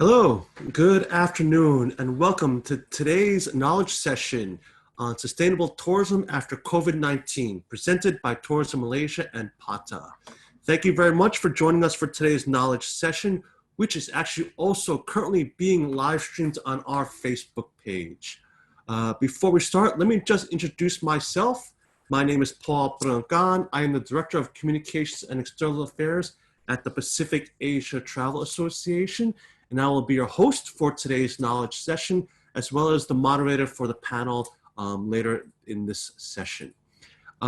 Hello, good afternoon, and welcome to today's knowledge session on sustainable tourism after COVID-19, presented by Tourism Malaysia and PATA. Thank you very much for joining us for today's knowledge session, which is actually also currently being live streamed on our Facebook page. Before we start, let me just introduce myself. My name is Paul Prangkan. I am the Director of Communications and External Affairs at the Pacific Asia Travel Association, and I will be your host for today's knowledge session, as well as the moderator for the panel later in this session.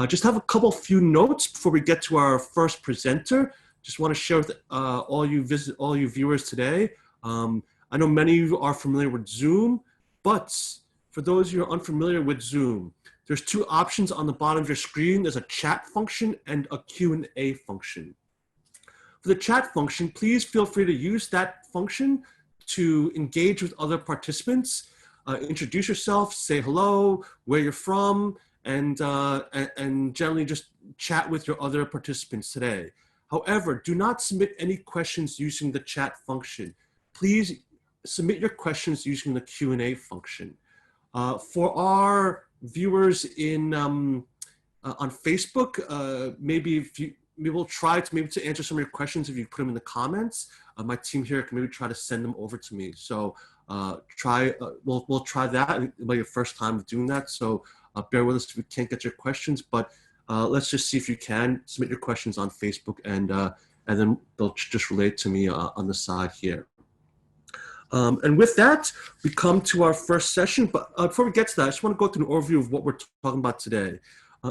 Just have a few notes before we get to our first presenter. Just want to share with all you viewers today. I know many of you are familiar with Zoom, but for those of you who are unfamiliar with Zoom, there's two options on the bottom of your screen. There's a chat function and a Q&A function. For the chat function, please feel free to use that function to engage with other participants, introduce yourself, say hello, where you're from, and generally just chat with your other participants today. However, do not submit any questions using the chat function. Please submit your questions using the Q&A function. For our viewers on Facebook, maybe we'll try to answer some of your questions if you put them in the comments. My team here can maybe try to send them over to me. So we'll try that. It'll be your first time doing that. So bear with us if we can't get your questions, but let's just see if you can submit your questions on Facebook, and then they'll just relate to me on the side here. And with that, we come to our first session. But before we get to that, I just want to go through an overview of what we're talking about today.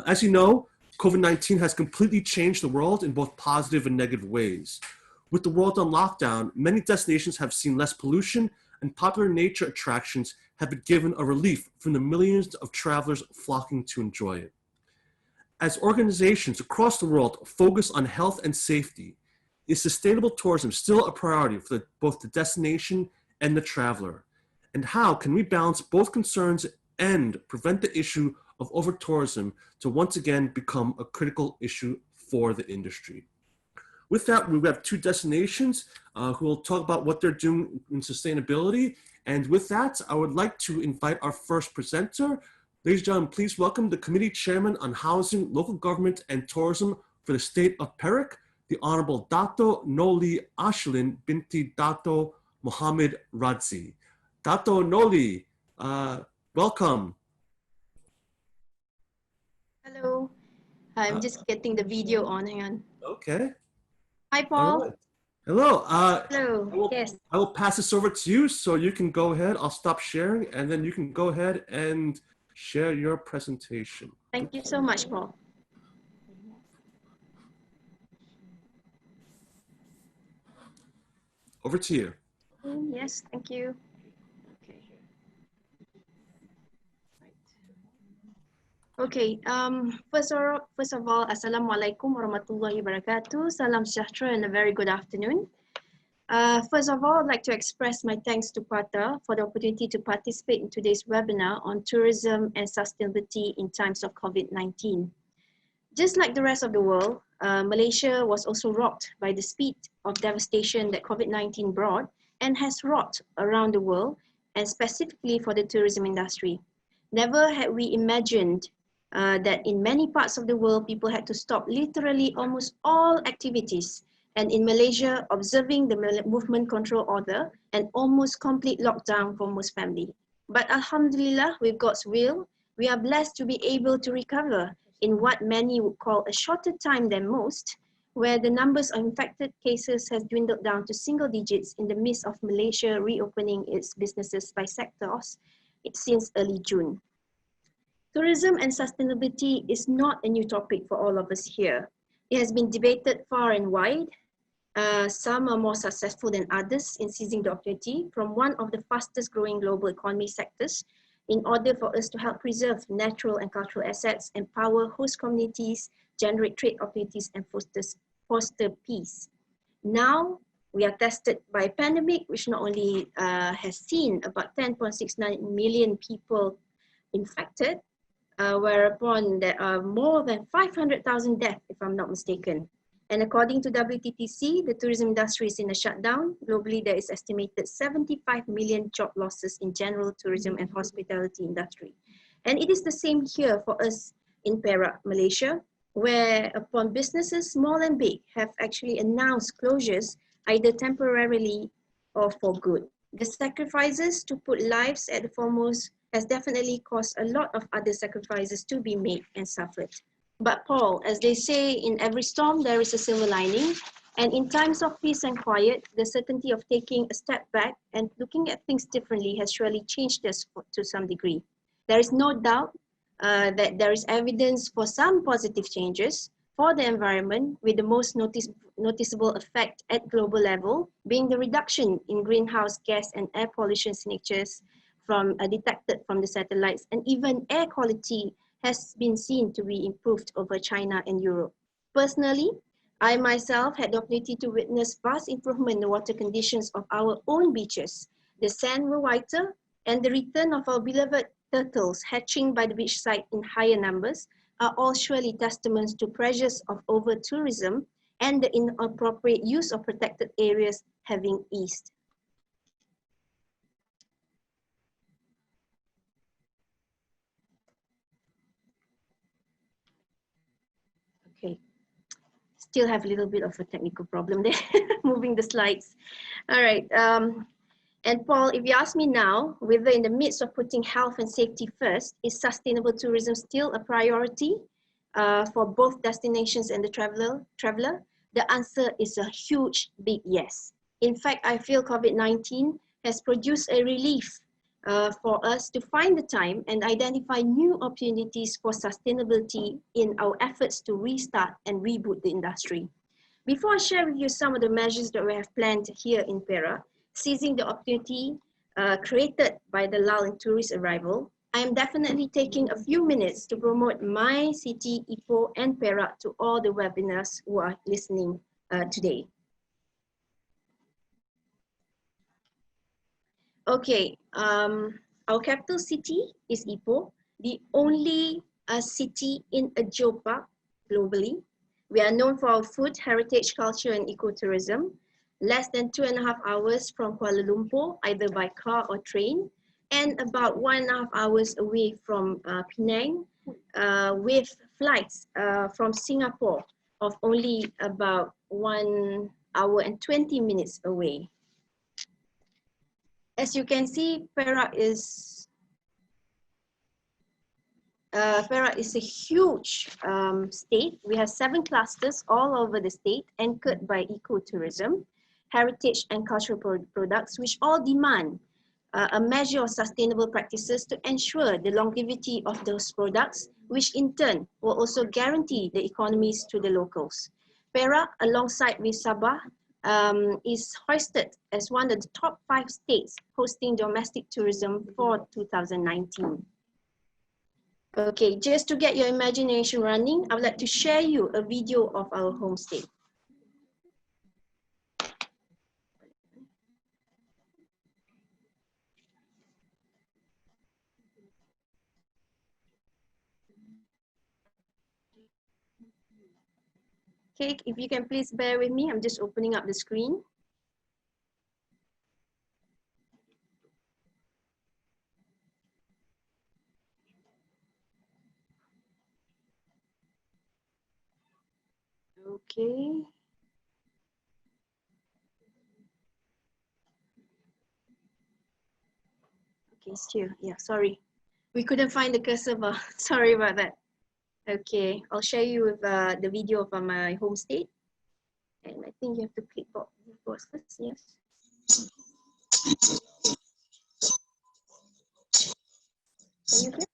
As you know, COVID-19 has completely changed the world in both positive and negative ways. With the world on lockdown, many destinations have seen less pollution, and popular nature attractions have been given a relief from the millions of travelers flocking to enjoy it. As organizations across the world focus on health and safety, is sustainable tourism still a priority for both the destination and the traveler? And how can we balance both concerns and prevent the issue of over-tourism to once again become a critical issue for the industry? With that, we have two destinations who will talk about what they're doing in sustainability. And with that, I would like to invite our first presenter. Ladies and gentlemen, please welcome the Committee Chairman on Housing, Local Government and Tourism for the State of Perak, the Honorable Dato Noli Ashlin binti Dato Muhammad Radzi. Dato Noli, welcome. Hello, I'm just getting the video on. Hang on. Okay. Hi, Paul. Right. Hello. Hello. Yes. I will pass this over to you so you can go ahead. I'll stop sharing, and then you can go ahead and share your presentation. Thank you so much, Paul. Over to you. Yes, thank you. Okay, first of all, Assalamualaikum warahmatullahi wabarakatuh. Salam sejahtera and a very good afternoon. First of all, I'd like to express my thanks to PATA for the opportunity to participate in today's webinar on tourism and sustainability in times of COVID-19. Just like the rest of the world, Malaysia was also rocked by the speed of devastation that COVID-19 brought and has wrought around the world, and specifically for the tourism industry. Never had we imagined that in many parts of the world, people had to stop literally almost all activities. And in Malaysia, observing the movement control order and almost complete lockdown for most families. But Alhamdulillah, with God's will, we are blessed to be able to recover in what many would call a shorter time than most, where the numbers of infected cases has dwindled down to single digits in the midst of Malaysia reopening its businesses by sectors since early June. Tourism and sustainability is not a new topic for all of us here. It has been debated far and wide. Some are more successful than others in seizing the opportunity from one of the fastest growing global economy sectors in order for us to help preserve natural and cultural assets, empower host communities, generate trade opportunities, and foster peace. Now, we are tested by a pandemic which not only has seen about 10.69 million people infected, whereupon there are more than 500,000 deaths, if I'm not mistaken. And according to WTTC, the tourism industry is in a shutdown. Globally, there is estimated 75 million job losses in general tourism and hospitality industry. And it is the same here for us in Perak, Malaysia, where upon businesses, small and big, have actually announced closures either temporarily or for good. The sacrifices to put lives at the foremost has definitely caused a lot of other sacrifices to be made and suffered. But Paul, as they say, in every storm, there is a silver lining. And in times of peace and quiet, the certainty of taking a step back and looking at things differently has surely changed us to some degree. There is no doubt that there is evidence for some positive changes for the environment, with the most noticeable effect at global level being the reduction in greenhouse gas and air pollution signatures detected from the satellites, and even air quality has been seen to be improved over China and Europe. Personally, I myself had the opportunity to witness vast improvement in the water conditions of our own beaches. The sand were whiter, and the return of our beloved turtles hatching by the beachside in higher numbers are all surely testaments to pressures of over-tourism and the inappropriate use of protected areas having eased. Okay, still have a little bit of a technical problem there, moving the slides. All right, and Paul, if you ask me now, whether in the midst of putting health and safety first, is sustainable tourism still a priority for both destinations and the traveler? The answer is a huge, big yes. In fact, I feel COVID-19 has produced a relief for us to find the time and identify new opportunities for sustainability in our efforts to restart and reboot the industry. Before I share with you some of the measures that we have planned here in Perak, seizing the opportunity created by the lull in tourist arrival, I am definitely taking a few minutes to promote my city, Ipoh and Perak to all the webinars who are listening today. Okay, our capital city is Ipoh, the only city in a geopark globally. We are known for our food, heritage, culture, and ecotourism. Less than 2.5 hours from Kuala Lumpur, either by car or train, and about 1.5 hours away from Penang, with flights from Singapore of only about 1 hour and 20 minutes away. As you can see, Perak is a huge state. We have 7 clusters all over the state, anchored by ecotourism, heritage and cultural products, which all demand a measure of sustainable practices to ensure the longevity of those products, which in turn will also guarantee the economies to the locals. Perak, alongside with Sabah, is hoisted as one of the top 5 states hosting domestic tourism for 2019. Okay, just to get your imagination running, I would like to share you a video of our homestay. Okay, if you can please bear with me, I'm just opening up the screen. Okay. Okay, still, yeah, sorry. We couldn't find the cursor bar. Sorry about that. Okay, I'll share you with the video of my homestay. And I think you have to click pause first, yes. Can you hear?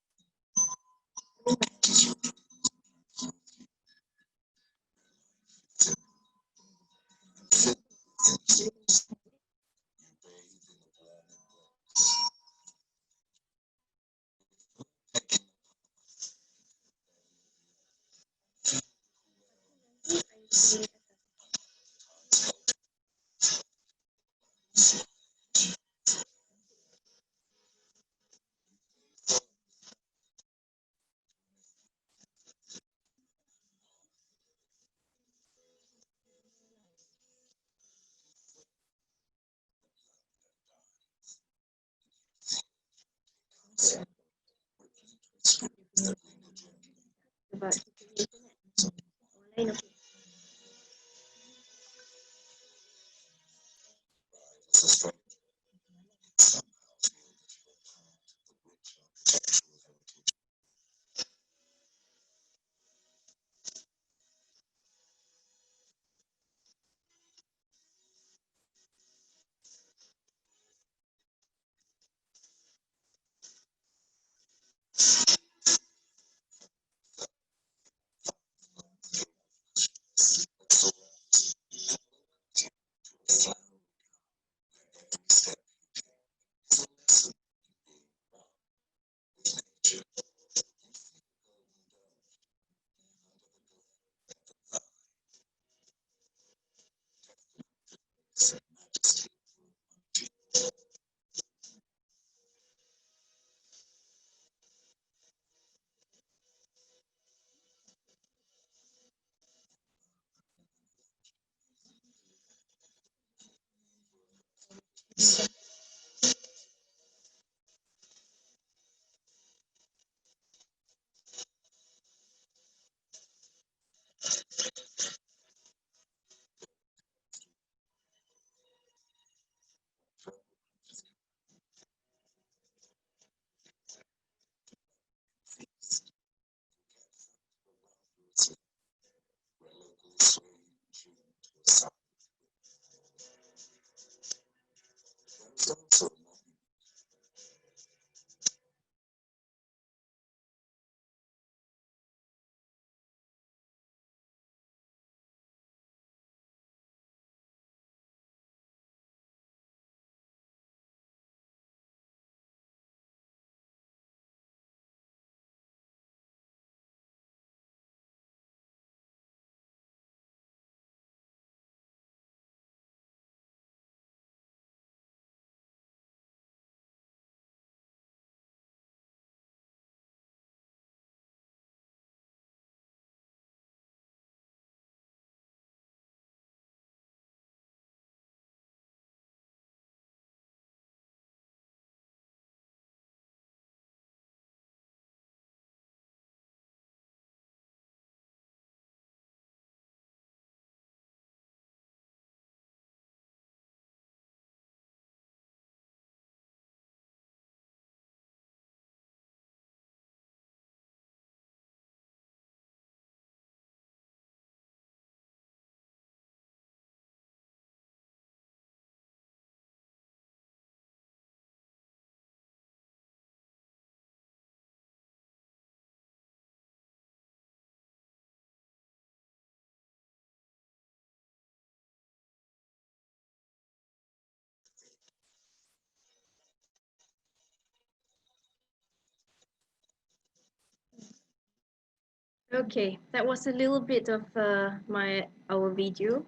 Okay, that was a little bit of our video.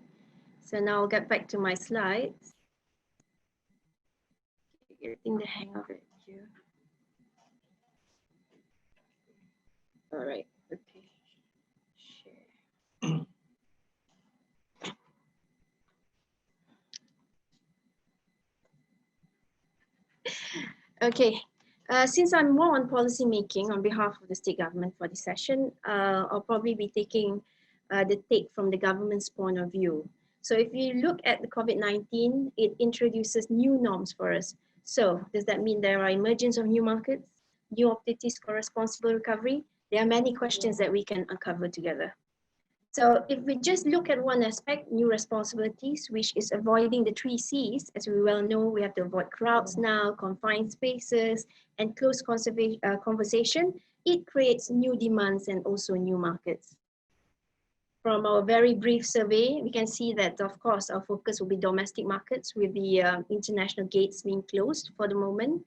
So now I'll get back to my slides. Getting the hang of it here. All right. Okay. Share. Okay. Since I'm more on policy making on behalf of the state government for this session, I'll probably be taking the take from the government's point of view. So if you look at the COVID-19, it introduces new norms for us. So does that mean there are emergence of new markets, new opportunities for responsible recovery? There are many questions that we can uncover together. So if we just look at one aspect, new responsibilities, which is avoiding the 3 Cs, as we well know, we have to avoid crowds now, confined spaces, and close conversation, it creates new demands and also new markets. From our very brief survey, we can see that, of course, our focus will be domestic markets with the international gates being closed for the moment,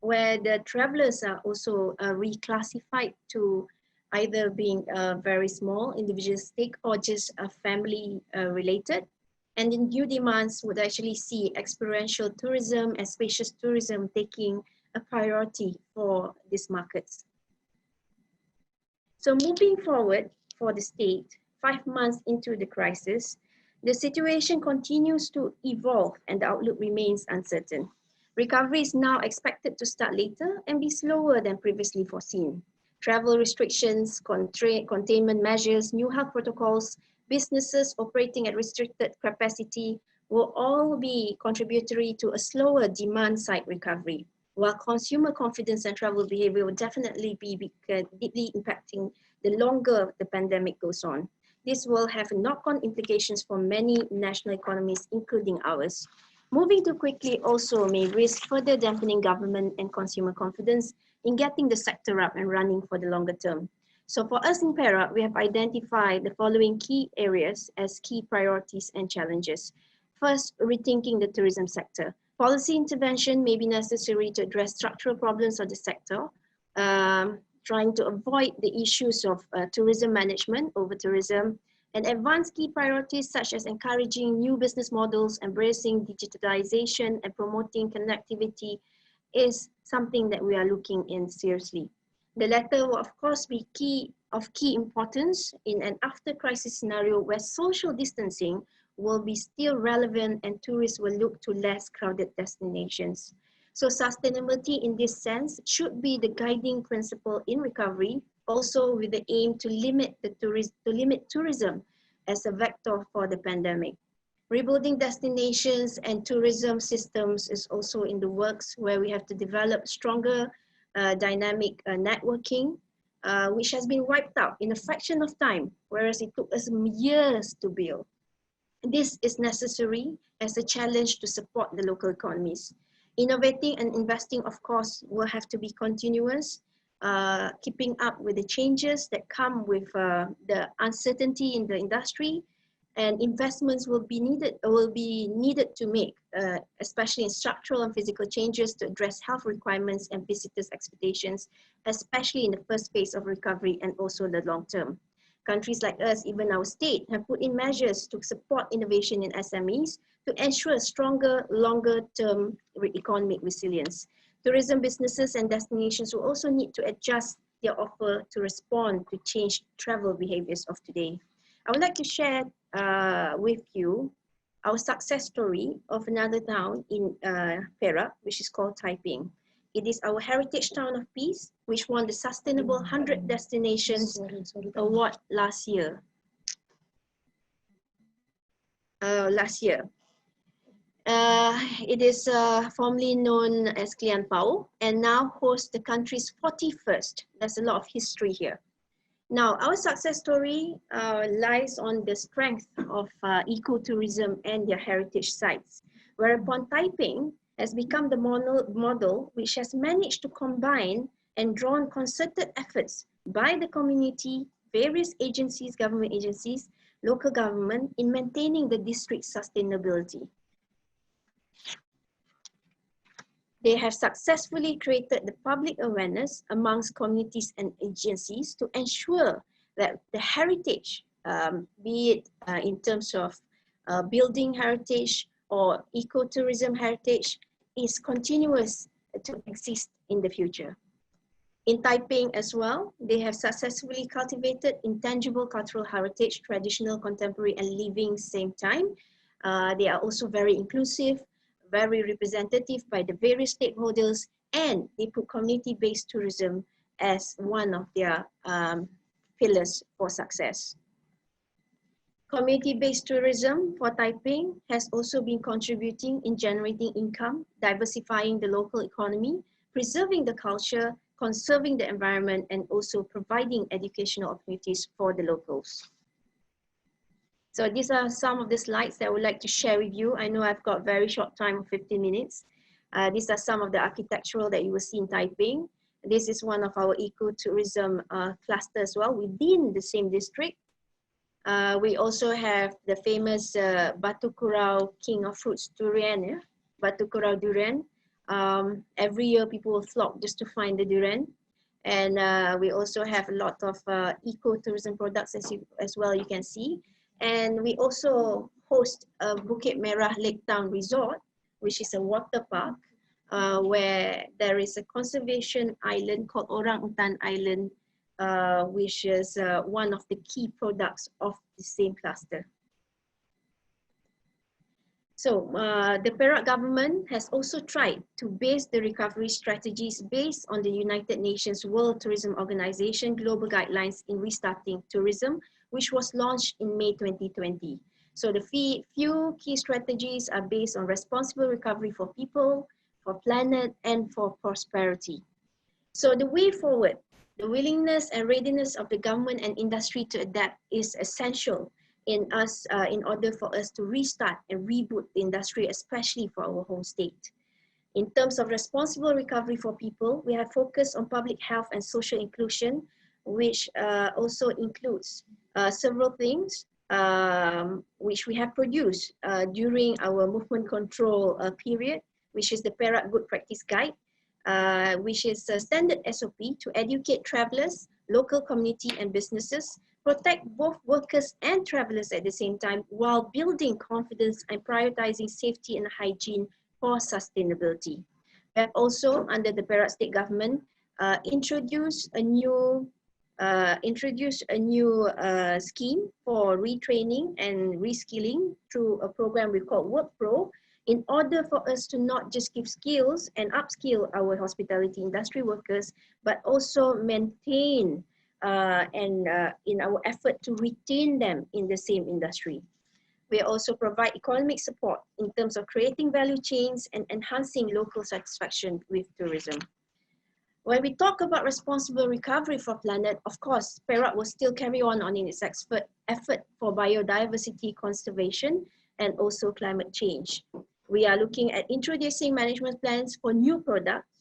where the travelers are also reclassified to either being very small, individualistic, or just family related. And the new demands would actually see experiential tourism and spacious tourism taking a priority for these markets. So moving forward for the state, 5 months into the crisis, the situation continues to evolve and the outlook remains uncertain. Recovery is now expected to start later and be slower than previously foreseen. Travel restrictions, containment measures, new health protocols, businesses operating at restricted capacity will all be contributory to a slower demand side recovery, while consumer confidence and travel behavior will definitely be deeply impacting the longer the pandemic goes on. This will have knock-on implications for many national economies, including ours. Moving too quickly also may risk further dampening government and consumer confidence in getting the sector up and running for the longer term. So for us in Perak, we have identified the following key areas as key priorities and challenges. First, rethinking the tourism sector. Policy intervention may be necessary to address structural problems of the sector, trying to avoid the issues of tourism management, over-tourism, and advance key priorities such as encouraging new business models, embracing digitalization, and promoting connectivity is something that we are looking in seriously. The latter will of course be of key importance in an after-crisis scenario where social distancing will be still relevant and tourists will look to less crowded destinations. So sustainability in this sense should be the guiding principle in recovery, also with the aim to limit tourism as a vector for the pandemic. Rebuilding destinations and tourism systems is also in the works, where we have to develop stronger dynamic networking, which has been wiped out in a fraction of time, whereas it took us years to build. This is necessary as a challenge to support the local economies. Innovating and investing, of course, will have to be continuous, keeping up with the changes that come with the uncertainty in the industry, and investments will be needed to make, especially in structural and physical changes to address health requirements and visitors' expectations, especially in the first phase of recovery and also the long term. Countries like us, even our state, have put in measures to support innovation in SMEs to ensure stronger, longer-term economic resilience. Tourism businesses and destinations will also need to adjust their offer to respond to changed travel behaviors of today. I would like to share with you our success story of another town in Perak, which is called Taiping. It is our heritage town of peace, which won the Sustainable 100 Destinations Award last year. It is formerly known as Klian Pao and now hosts the country's 41st. There's a lot of history here. Now, our success story lies on the strength of ecotourism and their heritage sites, whereupon Taiping has become the model which has managed to combine and drawn concerted efforts by the community, various agencies, government agencies, local government in maintaining the district's sustainability. They have successfully created the public awareness amongst communities and agencies to ensure that the heritage, be it in terms of building heritage or ecotourism heritage, is continuous to exist in the future. In Taiping as well, they have successfully cultivated intangible cultural heritage, traditional, contemporary, and living same time. They are also very inclusive, very representative by the various stakeholders, and they put community-based tourism as one of their pillars for success. Community-based tourism for Taiping has also been contributing in generating income, diversifying the local economy, preserving the culture, conserving the environment, and also providing educational opportunities for the locals. So these are some of the slides that I would like to share with you. I know I've got very short time of 15 minutes. These are some of the architectural that you will see in Taiping. This is one of our ecotourism cluster as well within the same district. We also have the famous Batu Kurau King of Fruits durian, yeah? Batu Kurau durian. Every year people will flock just to find the durian. And we also have a lot of ecotourism products as well, you can see. And we also host a Bukit Merah Lake Town Resort, which is a water park where there is a conservation island called Orang Utan Island, which is one of the key products of the same cluster. So the Perak government has also tried to base the recovery strategies based on the United Nations World Tourism Organization Global Guidelines in Restarting Tourism, which was launched in May 2020. So the few key strategies are based on responsible recovery for people, for planet, and for prosperity. So the way forward, the willingness and readiness of the government and industry to adapt is essential in order for us to restart and reboot the industry, especially for our home state. In terms of responsible recovery for people, we have focused on public health and social inclusion, which also includes several things which we have produced during our movement control period, which is the Perak Good Practice Guide, which is a standard SOP to educate travelers, local community and businesses, protect both workers and travelers at the same time while building confidence and prioritizing safety and hygiene for sustainability. We have also, under the Perak State Government, introduced a new scheme for retraining and reskilling through a program we call WorkPro, in order for us to not just give skills and upskill our hospitality industry workers, but also maintain in our effort to retain them in the same industry. We also provide economic support in terms of creating value chains and enhancing local satisfaction with tourism. When we talk about responsible recovery for planet, of course, Perak will still carry on in its effort for biodiversity conservation and also climate change. We are looking at introducing management plans for new products,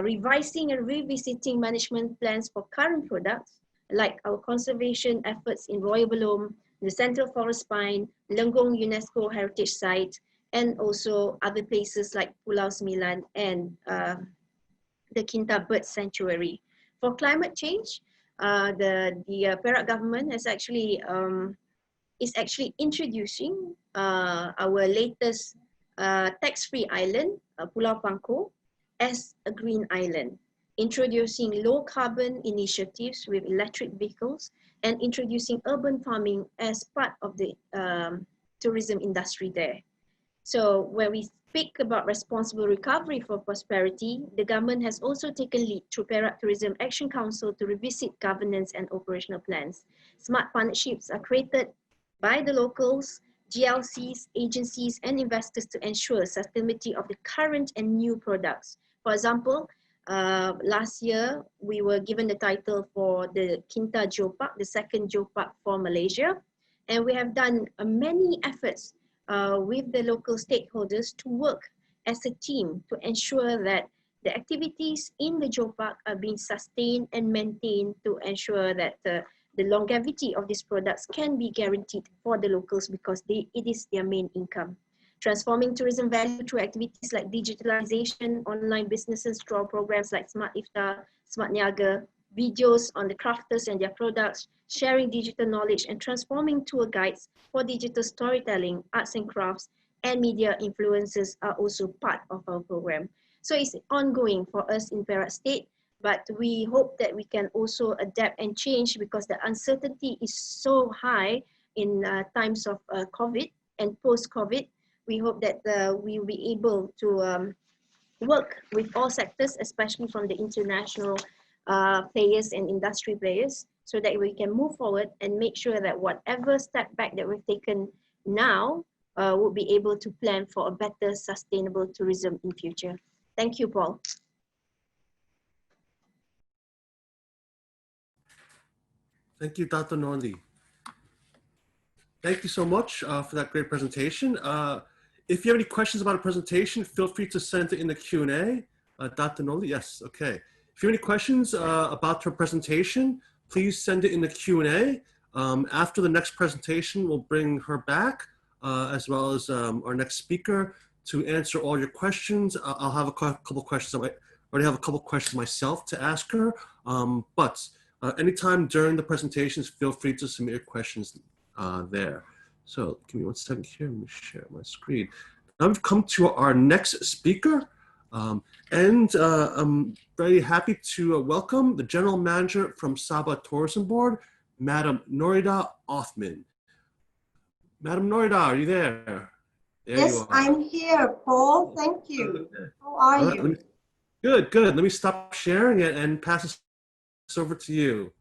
revising and revisiting management plans for current products, like our conservation efforts in Royal Belum, the Central Forest Pine, Lenggong UNESCO Heritage Site, and also other places like Pulau Sembilan and the Kinta Bird Sanctuary. For climate change, the Perak government is actually introducing our latest tax-free island, Pulau Pangko, as a green island, introducing low carbon initiatives with electric vehicles, and introducing urban farming as part of the tourism industry there. So when we speak about responsible recovery for prosperity, the government has also taken lead through Perak Tourism Action Council to revisit governance and operational plans. Smart partnerships are created by the locals, GLCs, agencies, and investors to ensure sustainability of the current and new products. For example, last year, we were given the title for the Kinta Geopark, the second Geopark for Malaysia. And we have done many efforts with the local stakeholders to work as a team to ensure that the activities in the Geopark are being sustained and maintained to ensure that the longevity of these products can be guaranteed for the locals because it is their main income. Transforming tourism value through activities like digitalization, online businesses, draw programs like Smart Iftar, Smart Niaga, videos on the crafters and their products, sharing digital knowledge, and transforming tour guides for digital storytelling, arts and crafts, and media influencers are also part of our program. So it's ongoing for us in Perak State, but we hope that we can also adapt and change because the uncertainty is so high in times of COVID and post-COVID. We hope that we will be able to work with all sectors, especially from the international players and industry players, so that we can move forward and make sure that whatever step back that we've taken now, we'll be able to plan for a better sustainable tourism in future. Thank you, Paul. Thank you, Dr. Norli. Thank you so much for that great presentation. If you have any questions about a presentation, feel free to send it in the Q&A. Dr. Norli, yes, okay. If you have any questions about her presentation, please send it in the Q&A. After the next presentation, we'll bring her back, as well as our next speaker, to answer all your questions. I'll have a couple questions. I already have a couple questions myself to ask her, but anytime during the presentations, feel free to submit your questions there. So give me 1 second here, let me share my screen. Now we've come to our next speaker, and I'm very happy to welcome the General Manager from Sabah Tourism Board, Madam Norida Othman. Madam Norida, are you there? Yes, I'm here, Paul. Thank you. How are you? Good, good. Let me stop sharing it and pass this over to you.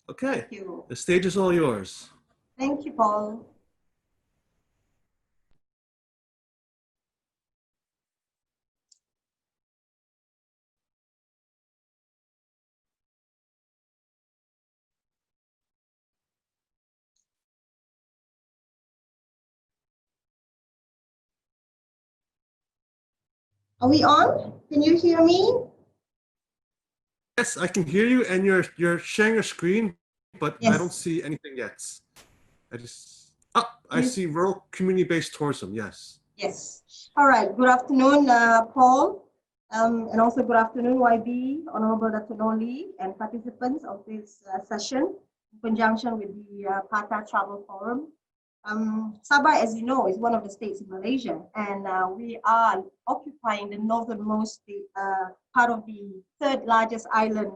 Okay, Thank you. the stage is all yours. Thank you, Paul. Are we on? Can you hear me? Yes, I can hear you, and you're sharing your screen, but I don't Yes. see anything yet. I see rural community-based tourism. Yes. Yes. All right. Good afternoon, Paul, and also good afternoon, YB, Honorable Dr. Noli, and participants of this session in conjunction with the PATA Travel Forum. Sabah, as you know, is one of the states in Malaysia, and we are occupying the northernmost part of the third largest island,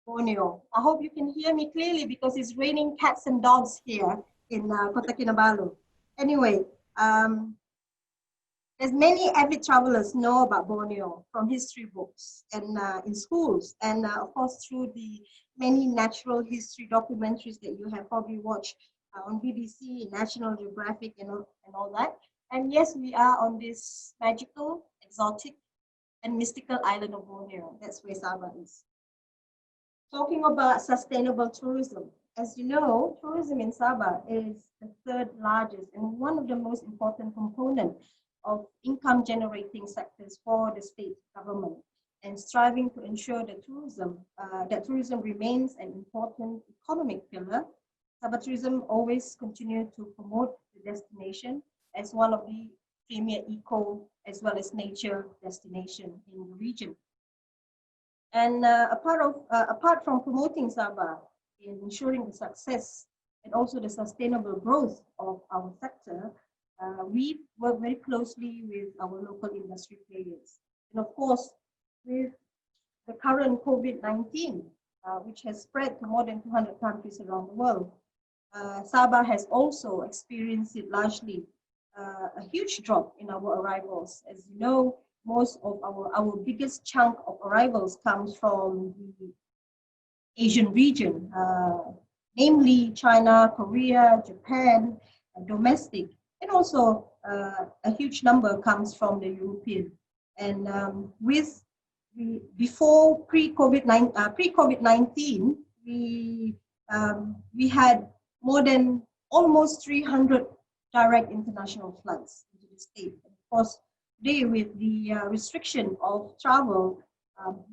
Borneo. I hope you can hear me clearly because it's raining cats and dogs here in Kota Kinabalu. Anyway, as many avid travelers know about Borneo from history books and in schools, and of course through the many natural history documentaries that you have probably watched on BBC, National Geographic, and all that. And yes, we are on this magical, exotic, and mystical island of Borneo. That's where Sabah is. Talking about sustainable tourism, as you know, tourism in Sabah is the third largest and one of the most important components of income generating sectors for the state government, and striving to ensure that tourism remains an important economic pillar. Sabah Tourism always continue to promote the destination as one of the premier eco as well as nature destination in the region. And apart from promoting Sabah in ensuring the success and also the sustainable growth of our sector, we work very closely with our local industry players. And of course, with the current COVID-19, which has spread to more than 200 countries around the world, Sabah has also experienced it largely a huge drop in our arrivals. As you know, most of our biggest chunk of arrivals comes from the Asian region, namely China, Korea, Japan, domestic, and also a huge number comes from the European. And before pre-COVID-19, we had more than almost 300 direct international flights into the state. And of course, today with the restriction of travel,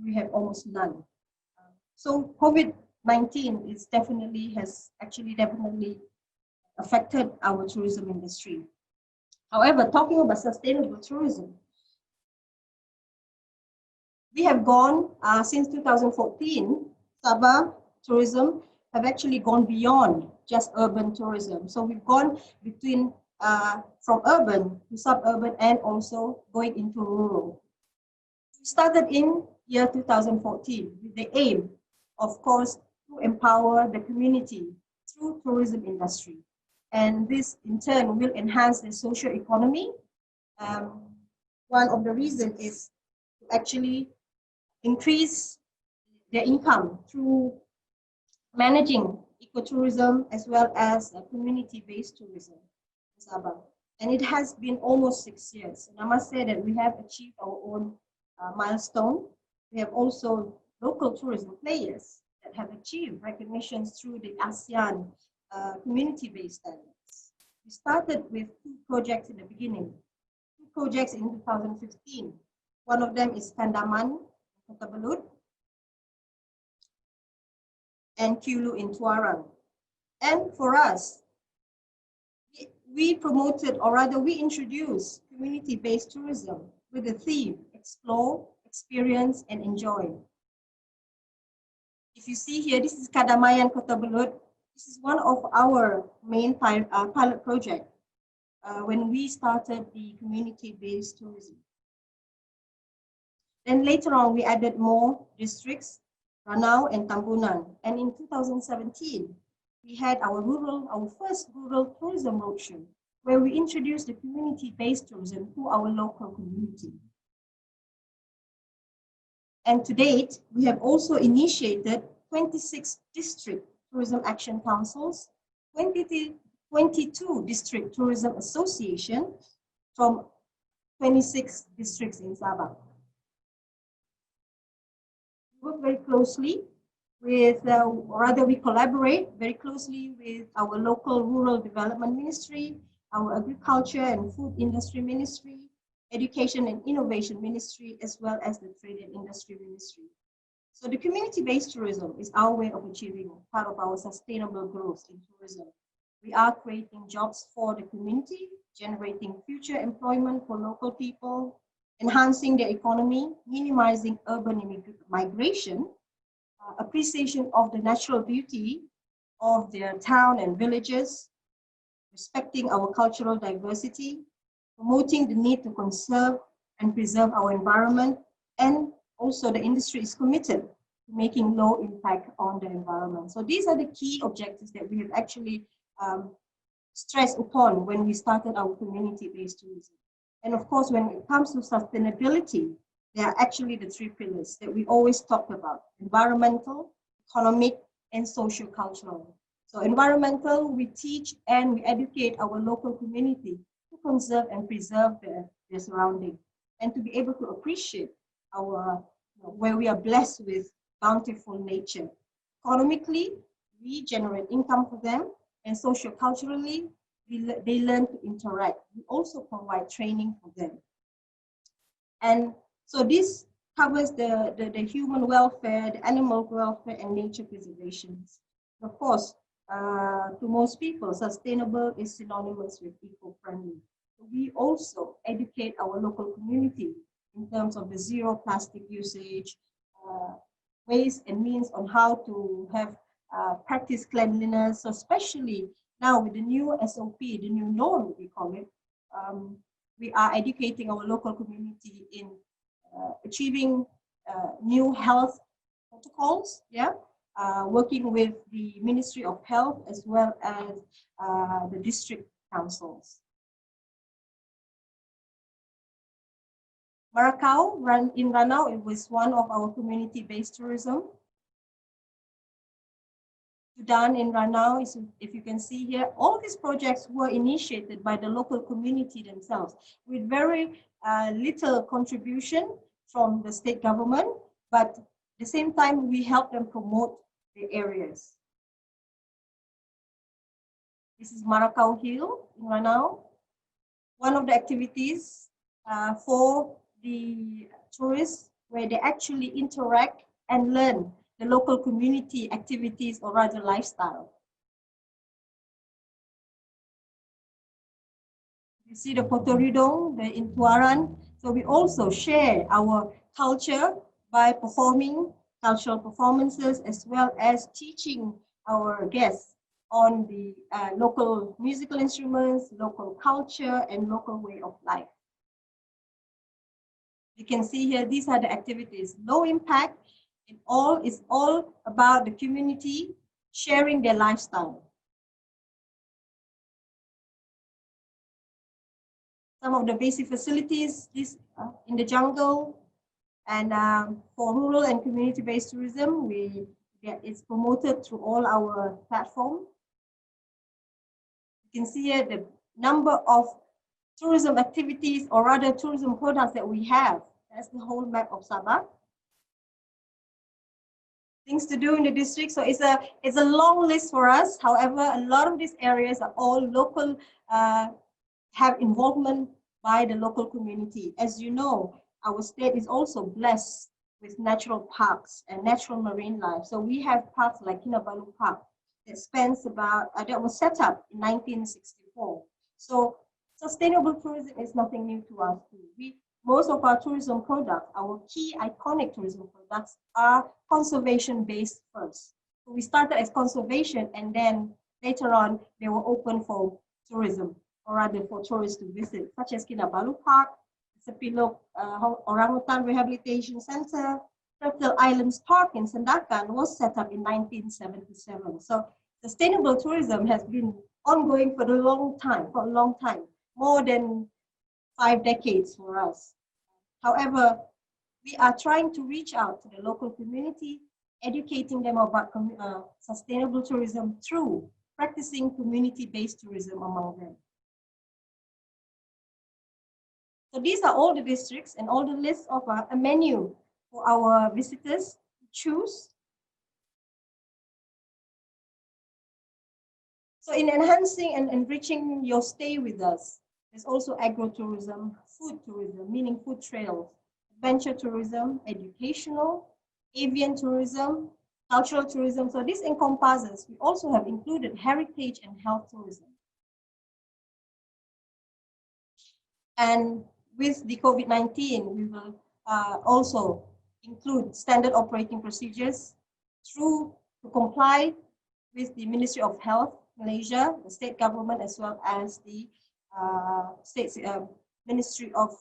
we have almost none. So COVID-19 has definitely affected our tourism industry. However, talking about sustainable tourism, we have gone since 2014. Sabah Tourism have actually gone beyond just urban tourism. So we've gone between from urban to suburban and also going into rural. We started in year 2014 with the aim, of course, to empower the community through tourism industry. And this in turn will enhance the social economy. One of the reasons is to actually increase their income through managing ecotourism as well as community-based tourism in Sabah. And it has been almost 6 years. And I must say that we have achieved our own milestone. We have also local tourism players that have achieved recognitions through the ASEAN community-based standards. We started with 2 projects in the beginning, 2 projects in 2015. One of them is Kandaman, Kota Belud, and Kulu in Tuarang. And for us, we promoted, or rather we introduced community-based tourism with the theme, explore, experience, and enjoy. If you see here, this is Kadamayan Kota Belud. This is one of our main pilot project when we started the community-based tourism. Then later on, we added more districts, Ranau and Tambunan. And in 2017, we had our first rural tourism roadshow, where we introduced the community-based tourism to our local community. And to date, we have also initiated 26 district tourism action councils, 22 district tourism associations from 26 districts in Sabah. We work very closely with, we collaborate very closely with our local rural development ministry, our agriculture and food industry ministry, Education and Innovation Ministry, as well as the Trade and Industry Ministry. So the community-based tourism is our way of achieving part of our sustainable growth in tourism. We are creating jobs for the community, generating future employment for local people, enhancing their economy, minimizing urban migration, appreciation of the natural beauty of their town and villages, respecting our cultural diversity, promoting the need to conserve and preserve our environment, and also the industry is committed to making low impact on the environment. So these are the key objectives that we have actually stressed upon when we started our community-based tourism. And of course, when it comes to sustainability, there are actually the three pillars that we always talk about: environmental, economic, and socio-cultural. So environmental, we teach and we educate our local community to conserve and preserve their surrounding, and to be able to appreciate our, where we are blessed with bountiful nature. Economically, we generate income for them, and socio-culturally, they learn to interact. We also provide training for them. And so this covers the human welfare, the animal welfare, and nature preservation. Of course, to most people, sustainable is synonymous with eco-friendly. We also educate our local community in terms of the zero plastic usage, ways and means on how to have practice cleanliness. So especially now with the new SOP, the new norm we call it, we are educating our local community in achieving new health protocols, working with the Ministry of Health as well as the district councils. Maracau, in Ranau, it was one of our community-based tourism. Sudan in Ranau, if you can see here, all these projects were initiated by the local community themselves with very little contribution from the state government, but at the same time, we help them promote the areas. This is Maracau Hill in Ranau. One of the activities for the tourists where they actually interact and learn the local community activities or rather lifestyle. You see the Potoridong, the Intuaran. So we also share our culture by performing cultural performances as well as teaching our guests on the local musical instruments, local culture, and local way of life. You can see here, these are the activities. Low impact, it's all about the community sharing their lifestyle. Some of the basic facilities in the jungle, and for rural and community-based tourism, it's promoted through all our platforms. You can see here the number of tourism activities or rather tourism products that we have. That's the whole map of Sabah. Things to do in the district. So it's a long list for us. However, a lot of these areas are all local, have involvement by the local community. As you know, our state is also blessed with natural parks and natural marine life. So we have parks like Kinabalu Park that was set up in 1964. So sustainable tourism is nothing new to us. Most of our tourism products, our key iconic tourism products, are conservation-based first. So we started as conservation, and then later on, they were open for tourism, or rather for tourists to visit, such as Kinabalu Park, Sepilok Orangutan Rehabilitation Center, Turtle Islands Park in Sandakan was set up in 1977. So sustainable tourism has been ongoing for a long time, more than 5 decades for us. However, we are trying to reach out to the local community, educating them about sustainable tourism through practicing community-based tourism among them. So these are all the districts and all the lists of a menu for our visitors to choose. So in enhancing and enriching your stay with us, there's also agro-tourism, food tourism, meaning food trails, adventure tourism, educational, avian tourism, cultural tourism. So this encompasses, we also have included heritage and health tourism. And with the COVID-19, we will also include standard operating procedures to comply with the Ministry of Health, Malaysia, the state government, as well as the state's Ministry of,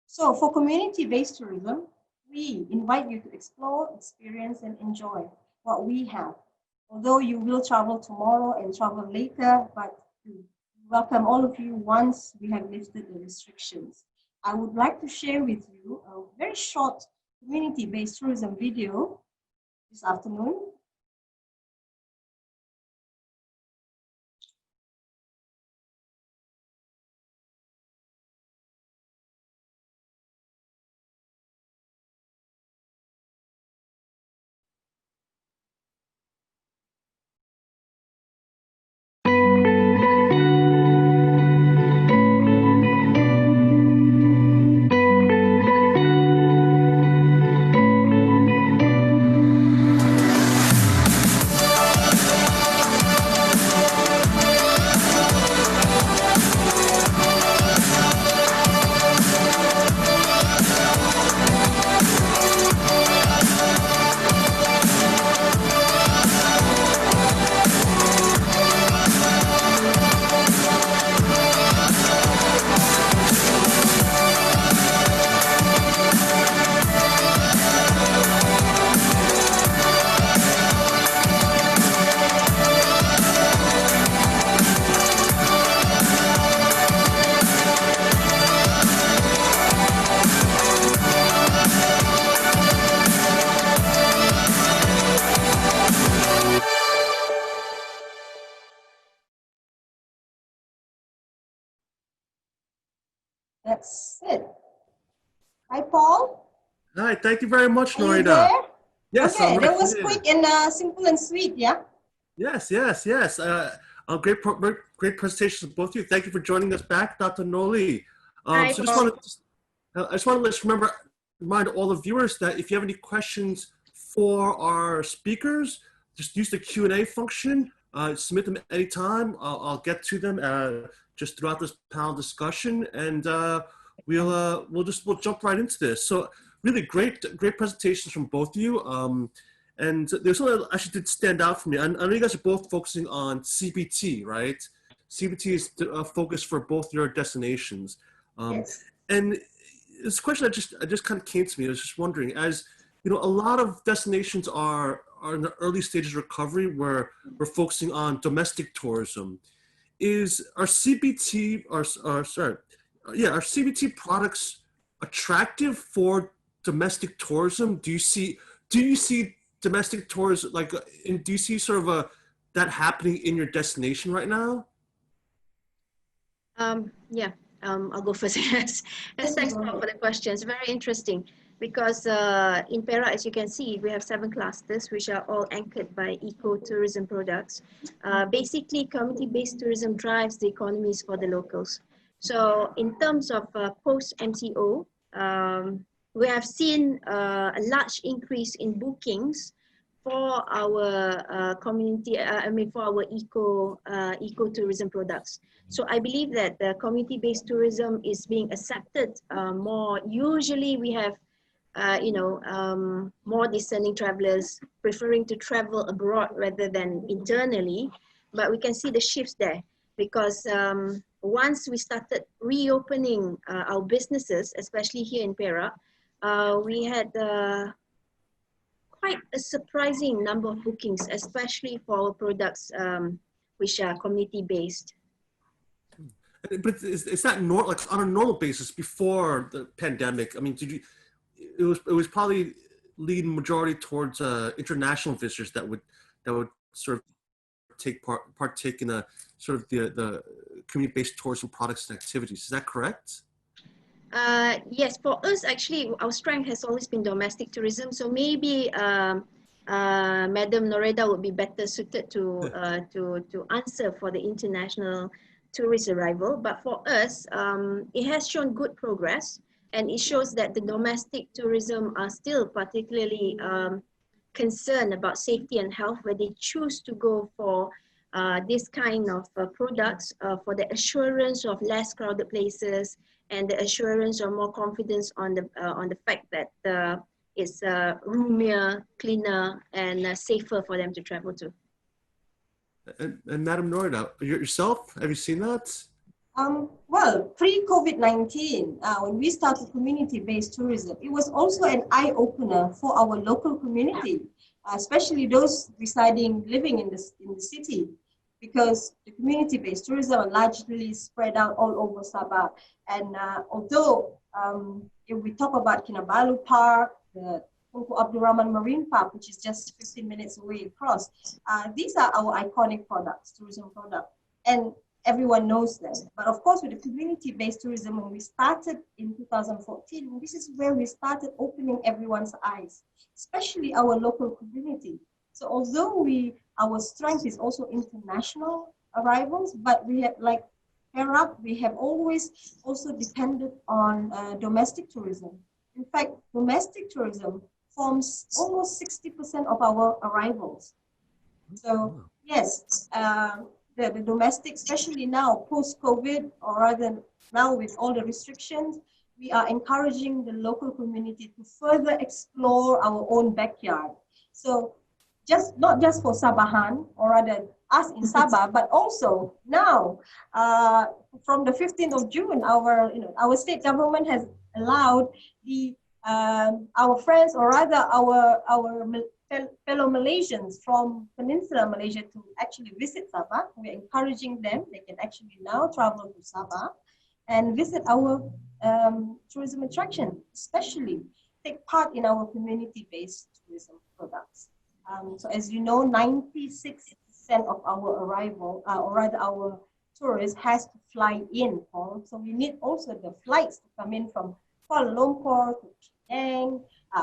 So for community-based tourism, we invite you to explore, experience, and enjoy what we have. Although you will travel tomorrow and travel later, but we welcome all of you once we have lifted the restrictions. I would like to share with you a very short community-based tourism video this afternoon. That's it. Hi, Paul. Hi, thank you very much, Are you Norida. there? Yes, okay, I'm that right was here. quick and simple and sweet, yeah? Yes. Great presentations, both of you. Thank you for joining us back, Dr. Noli. Hi, So Paul. I just want to remind all the viewers that if you have any questions for our speakers, just use the Q&A function. Submit them anytime. I'll get to them just throughout this panel discussion, and we'll jump right into this. So really great presentations from both of you. And there's something that actually did stand out for me. I know you guys are both focusing on CBT, right? CBT is focused for both your destinations. Yes. And this question that just kind of came to me. I was just wondering, as you know, a lot of destinations are in the early stages of recovery where we're focusing on domestic tourism. Are CBT products attractive for domestic tourism? Do you see domestic tourism do you see sort of that happening in your destination right now? I'll go first. Yes, thanks Paul, for the questions. Very interesting because in Perak, as you can see, we have 7 clusters which are all anchored by eco-tourism products. Basically, community-based tourism drives the economies for the locals. So in terms of post-MCO, we have seen a large increase in bookings for our for our eco-tourism products. So I believe that the community-based tourism is being accepted more. Usually we have, more discerning travelers preferring to travel abroad rather than internally, but we can see the shifts there because once we started reopening our businesses, especially here in Perak, we had quite a surprising number of bookings, especially for our products which are community-based. But is that on a normal basis before the pandemic? I mean, it was probably leading majority towards international visitors that would sort of partake in a sort of the community-based tourism products and activities. Is that correct? Yes, for us, actually, our strength has always been domestic tourism. So maybe Madam Noreda would be better suited to answer for the international tourist arrival. But for us, it has shown good progress, and it shows that the domestic tourism are still particularly concerned about safety and health, where they choose to go for this kind of products for the assurance of less crowded places and the assurance of more confidence on the fact that it's roomier, cleaner, and safer for them to travel to. And Madam Norda, yourself, have you seen that? Well, pre-COVID-19, when we started community-based tourism, it was also an eye-opener for our local community, especially those living in the city, because the community-based tourism are largely spread out all over Sabah. And although if we talk about Kinabalu Park, the Tunku Abdul Rahman Marine Park, which is just 15 minutes away across, these are our iconic products, tourism products, and everyone knows them. But of course, with the community-based tourism, when we started in 2014, this is where we started opening everyone's eyes, especially our local community. So although our strength is also international arrivals, but we have, like Perak, we have always also depended on domestic tourism. In fact, domestic tourism forms almost 60% of our arrivals. So yes, the domestic, especially now post-COVID, or rather now with all the restrictions, we are encouraging the local community to further explore our own backyard. So not just for Sabahan, or rather us in Sabah, but also now from the 15th of June, our state government has allowed our friends, or rather our fellow Malaysians from Peninsular Malaysia to actually visit Sabah. We're encouraging them. They can actually now travel to Sabah and visit our tourism attraction, especially take part in our community-based tourism products. So as you know, 96% of our arrival, or rather our tourists, has to fly in, Paul. So we need also the flights to come in from Kuala Lumpur to Penang,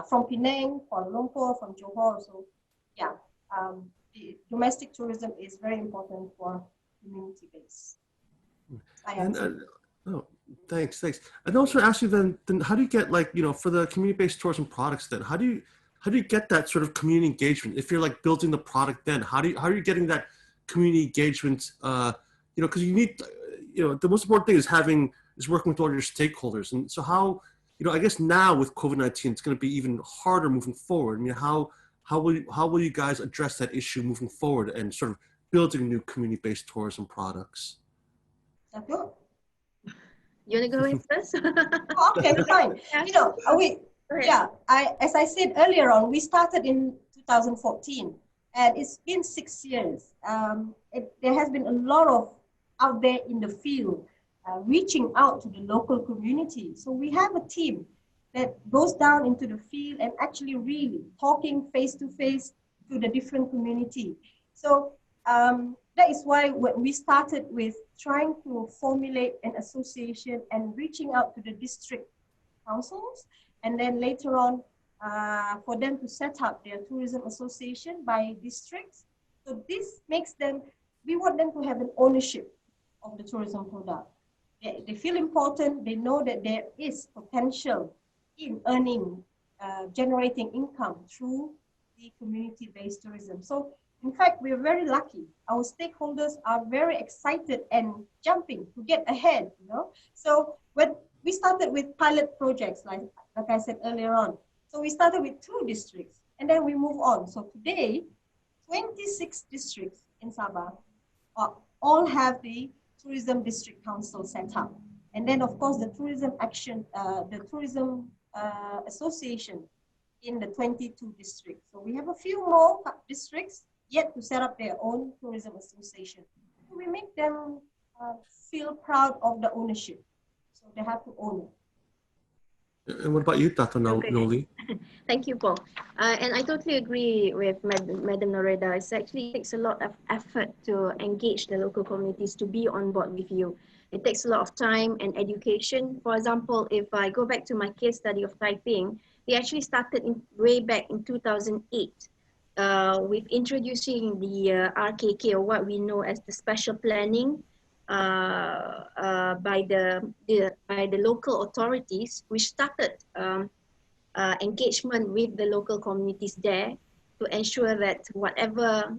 from Penang, Kuala Lumpur, from Johor. So yeah, the domestic tourism is very important for community-based. Thanks. And also ask you then how do you get, like, for the community-based tourism products, then how do you get that sort of community engagement? If you're like building the product, then how are you getting that community engagement? Because you need, the most important thing is working with all your stakeholders. And so how, I guess now with COVID-19, it's going to be even harder moving forward. I mean, how will you guys address that issue moving forward and sort of building new community-based tourism products? You want to go in first? Okay, fine. As I said earlier on, we started in 2014, and it's been 6 years. There has been a lot of out there in the field, reaching out to the local community. So we have a team that goes down into the field and actually really talking face to face to the different community. So that is why when we started with trying to formulate an association and reaching out to the district councils, and then later on for them to set up their tourism association by districts. So this makes them, we want them to have an ownership of the tourism product. They feel important, they know that there is potential in earning, generating income through the community-based tourism. So in fact, we're very lucky. Our stakeholders are very excited and jumping to get ahead, So when we started with pilot projects, like I said earlier on. So we started with 2 districts and then we move on. So today, 26 districts in Sabah all have the tourism district council set up. And then of course the tourism association in the 22 districts. So we have a few more districts yet to set up their own tourism association. We make them feel proud of the ownership. So they have to own it. And what about you, Tata Noli? Thank you, Paul. And I totally agree with Madam Noreda. It actually takes a lot of effort to engage the local communities to be on board with you. It takes a lot of time and education. For example, if I go back to my case study of Taiping, they actually started way back in 2008. with introducing the RKK, or what we know as the special planning by the local authorities, which started engagement with the local communities there to ensure that whatever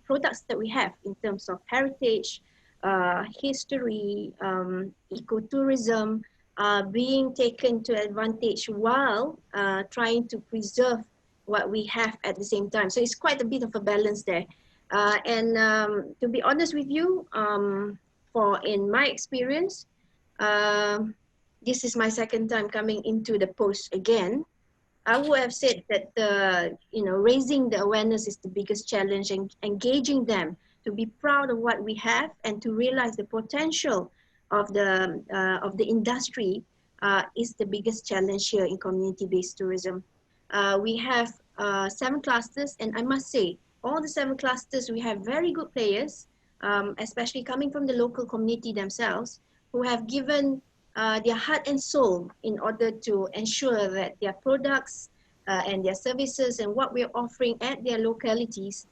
products that we have in terms of heritage, history, ecotourism are being taken to advantage while trying to preserve what we have at the same time. So it's quite a bit of a balance there. To be honest with you, in my experience, this is my second time coming into the post again. I would have said that raising the awareness is the biggest challenge, and engaging them to be proud of what we have and to realize the potential of the industry is the biggest challenge here in community-based tourism. We have 7 clusters, and I must say, all the 7 clusters, we have very good players, especially coming from the local community themselves, who have given their heart and soul in order to ensure that their products and their services and what we're offering at their localities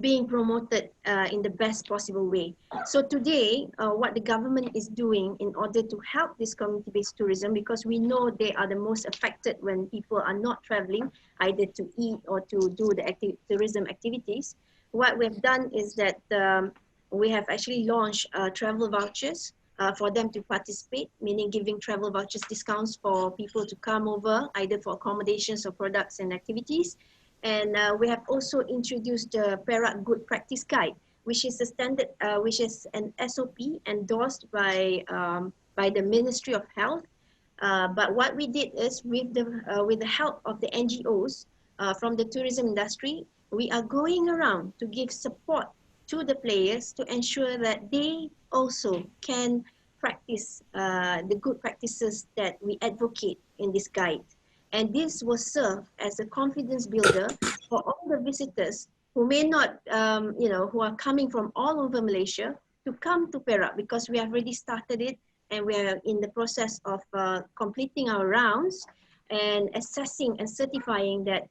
being promoted in the best possible way. So today, what the government is doing in order to help this community-based tourism, because we know they are the most affected when people are not traveling, either to eat or to do the tourism activities. What we've done is that we have actually launched travel vouchers for them to participate, meaning giving travel vouchers discounts for people to come over, either for accommodations or products and activities. And we have also introduced the Perak Good Practice Guide, which is a standard, which is an SOP endorsed by the Ministry of Health. But what we did is, with the help of the NGOs from the tourism industry, we are going around to give support to the players to ensure that they also can practice the good practices that we advocate in this guide. And this will serve as a confidence builder for all the visitors who may not, who are coming from all over Malaysia to come to Perak, because we have already started it and we are in the process of completing our rounds and assessing and certifying that,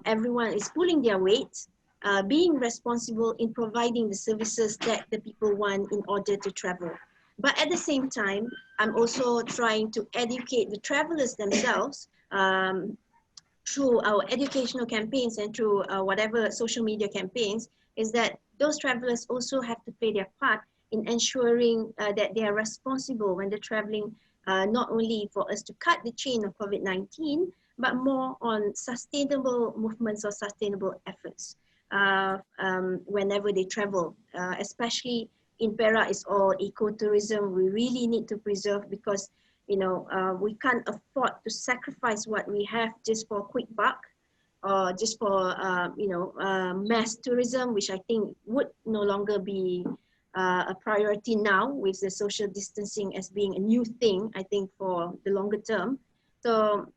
everyone is pulling their weight, being responsible in providing the services that the people want in order to travel. But at the same time, I'm also trying to educate the travelers themselves through our educational campaigns and through whatever social media campaigns, is that those travelers also have to play their part in ensuring that they are responsible when they're traveling, not only for us to cut the chain of COVID-19, but more on sustainable movements or sustainable efforts whenever they travel, especially in Perak. It's all ecotourism. We really need to preserve, because we can't afford to sacrifice what we have just for a quick buck, or just for mass tourism, which I think would no longer be a priority now, with the social distancing as being a new thing, I think, for the longer term. So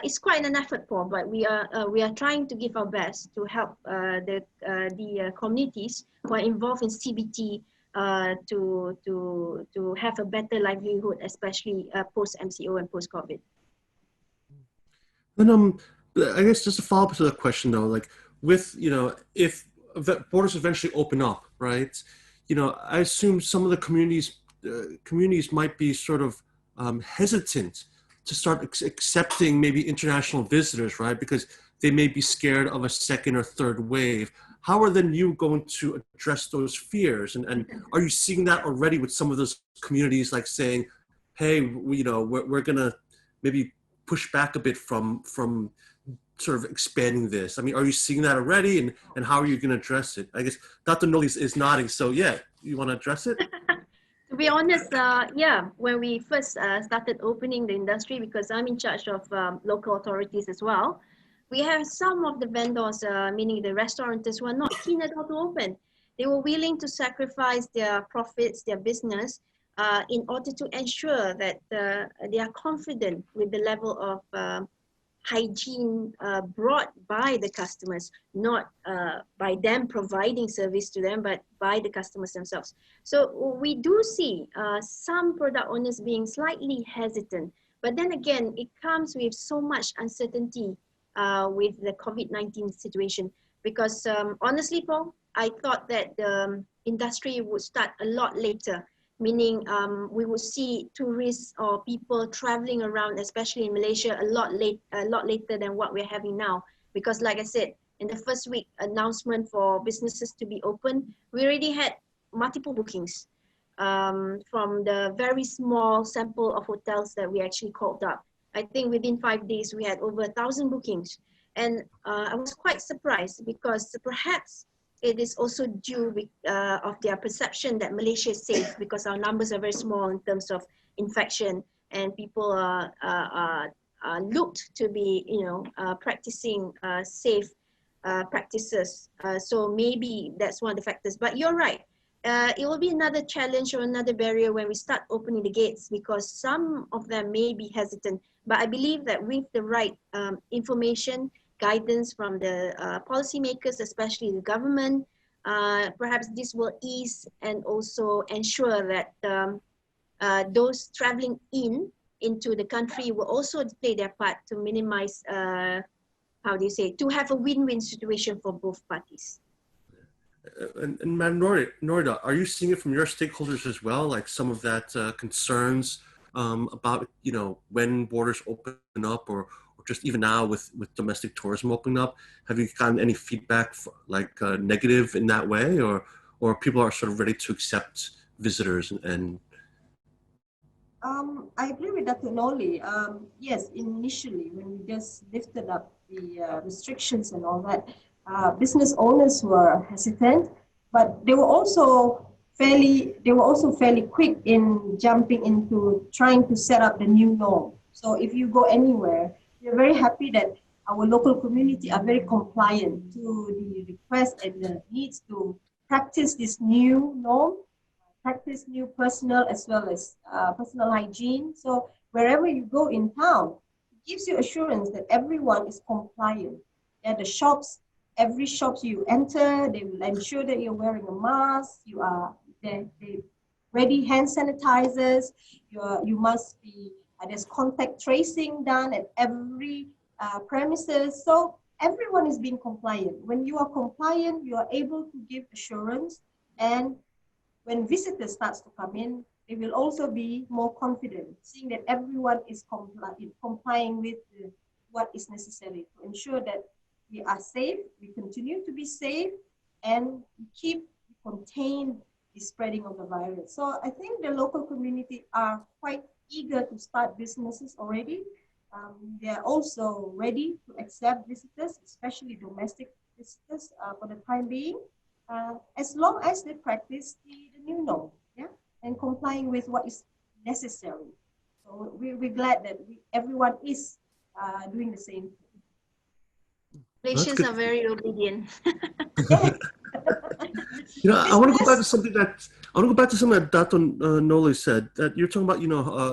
it's quite an effort, Paul, but we are trying to give our best to help the communities who are involved in CBT to have a better livelihood, especially post MCO and post COVID. And I guess just to follow up to the question though, like with if borders eventually open up, right? I assume some of the communities might be sort of hesitant to start accepting maybe international visitors, right? Because they may be scared of a second or third wave. How are then you going to address those fears? And are you seeing that already with some of those communities, like saying, hey, we're gonna maybe push back a bit from sort of expanding this? I mean, are you seeing that already? And how are you gonna address it? I guess Dr. Noli is nodding, so yeah, you wanna address it? To be honest, yeah, when we first started opening the industry, because I'm in charge of local authorities as well, we have some of the vendors, meaning the restaurateurs, who are not keen at all to open. They were willing to sacrifice their profits, their business, in order to ensure that they are confident with the level of hygiene brought by the customers, not by them providing service to them, but by the customers themselves. So we do see some product owners being slightly hesitant, but then again, it comes with so much uncertainty with the COVID-19 situation. Because honestly, Paul, I thought that the industry would start a lot later, meaning we would see tourists or people traveling around, especially in Malaysia, a lot later than what we're having now. Because like I said, in the first week announcement for businesses to be open, we already had multiple bookings from the very small sample of hotels that we actually called up. I think within 5 days, we had over 1,000 bookings. And I was quite surprised because perhaps it is also due of their perception that Malaysia is safe because our numbers are very small in terms of infection, and people are looked to be, practicing safe practices. So maybe that's one of the factors. But you're right. It will be another challenge or another barrier when we start opening the gates, because some of them may be hesitant. But I believe that with the right information, guidance from the policymakers, especially the government, perhaps this will ease and also ensure that those traveling into the country will also play their part to minimize, to have a win-win situation for both parties. And Madam Norida, are you seeing it from your stakeholders as well, like some of that concerns about, when borders open up, or just even now with domestic tourism opening up? Have you gotten any feedback negative in that way, or people are sort of ready to accept visitors and I agree with Dr. Noli. Yes, initially when we just lifted up the restrictions and all that, business owners were hesitant, but they were also fairly quick in jumping into trying to set up the new norm. So if you go anywhere, we're very happy that our local community are very compliant to the request and the needs to practice this new norm, practice new personal as well as personal hygiene. So wherever you go in town, it gives you assurance that everyone is compliant. At the shops, every shop you enter, they will ensure that you're wearing a mask, they ready hand sanitizers, you must be, there's contact tracing done at every premises. So everyone is being compliant. When you are compliant, you are able to give assurance, and when visitors starts to come in, they will also be more confident, seeing that everyone is complying with what is necessary to ensure that we are safe, we continue to be safe, and contain the spreading of the virus. So I think the local community are quite eager to start businesses already. They are also ready to accept visitors, especially domestic visitors for the time being, as long as they practice the new norm, and complying with what is necessary. So we're glad that everyone is doing the same thing. Malaysians are very obedient. I want to go back to something that Dr. Noli said, that you're talking about,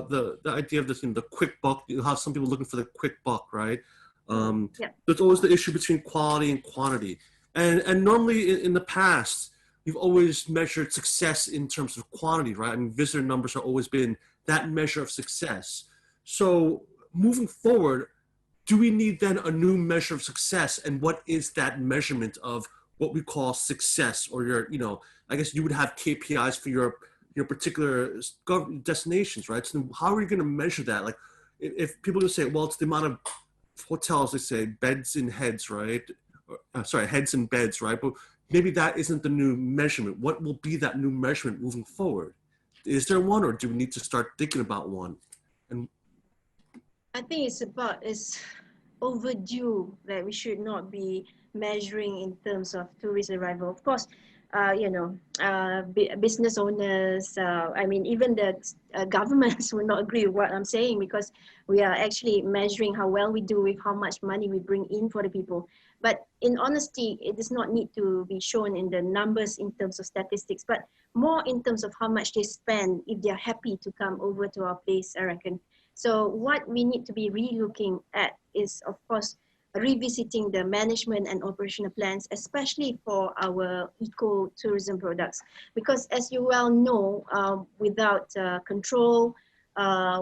the idea of this, the quick buck. You have some people looking for the quick buck, right? There's always the issue between quality and quantity. And normally in the past, we've always measured success in terms of quantity, right? I mean, visitor numbers have always been that measure of success. So moving forward, do we need then a new measure of success? And what is that measurement of what we call success? Or I guess you would have KPIs for your particular destinations, right? So how are you going to measure that? Like, if people just say, well, it's the amount of hotels, they say beds in heads, right? Heads and beds, right? But maybe that isn't the new measurement. What will be that new measurement moving forward? Is there one, or do we need to start thinking about one? And I think it's overdue that we should not be measuring in terms of tourist arrival. Of course, business owners, even the governments will not agree with what I'm saying, because we are actually measuring how well we do with how much money we bring in for the people. But in honesty, it does not need to be shown in the numbers in terms of statistics, but more in terms of how much they spend if they're happy to come over to our place, I reckon. So what we need to be re-looking at is, of course, revisiting the management and operational plans, especially for our eco-tourism products. Because as you well know, without control,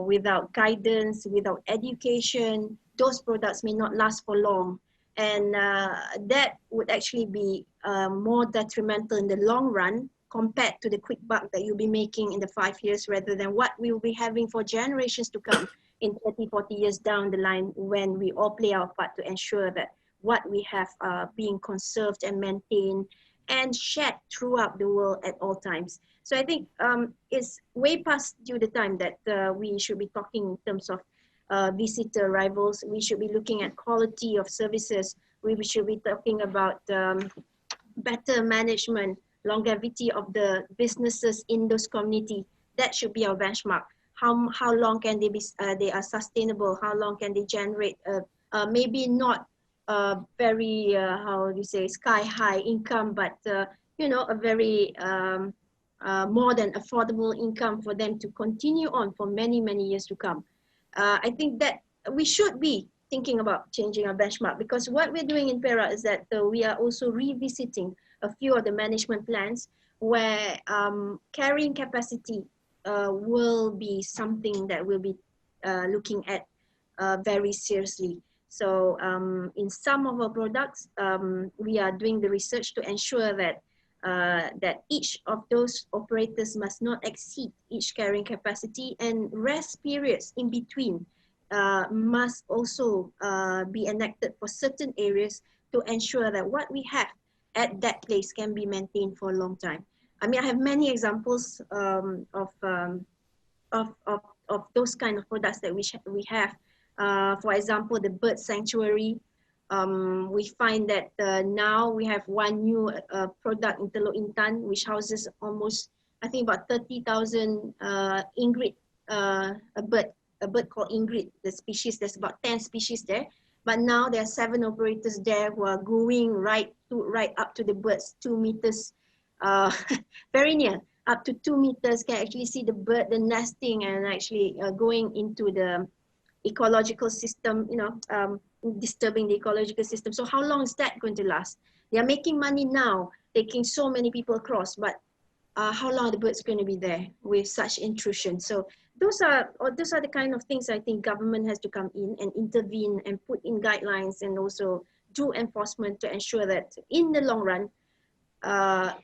without guidance, without education, those products may not last for long. And that would actually be more detrimental in the long run compared to the quick buck that you'll be making in the 5 years rather than what we will be having for generations to come in 30, 40 years down the line when we all play our part to ensure that what we have being conserved and maintained and shared throughout the world at all times. So I think it's way past due the time that we should be talking in terms of visitor arrivals. We should be looking at quality of services. We should be talking about better management, longevity of the businesses in those communities. That should be our benchmark. How long can they be? They are sustainable. How long can they generate? Maybe not very how do you say, sky high income, but you know, a very more than affordable income for them to continue on for many years to come. I think that we should be thinking about changing our benchmark, because what we're doing in Perak is that we are also revisiting a few of the management plans where carrying capacity will be something that we'll be looking at very seriously. So in some of our products, we are doing the research to ensure that that each of those operators must not exceed each carrying capacity, and rest periods in between must also be enacted for certain areas to ensure that what we have at that place can be maintained for a long time. I mean, I have many examples of those kind of products that we have. For example, the bird sanctuary. We find that now we have one new product in Teluk Intan, which houses almost, I think, about 30,000 ingrid, a bird called ingrid, the species. There's about 10 species there. But now there are 7 operators there who are going right up to the birds, 2 meters, very near, up to 2 meters, can actually see the bird, the nesting, and actually going into the ecological system, you know, disturbing the ecological system. So how long is that going to last? They are making money now, taking so many people across, but how long are the birds going to be there with such intrusion? So those are the kind of things I think government has to come in and intervene and put in guidelines and also do enforcement to ensure that in the long run,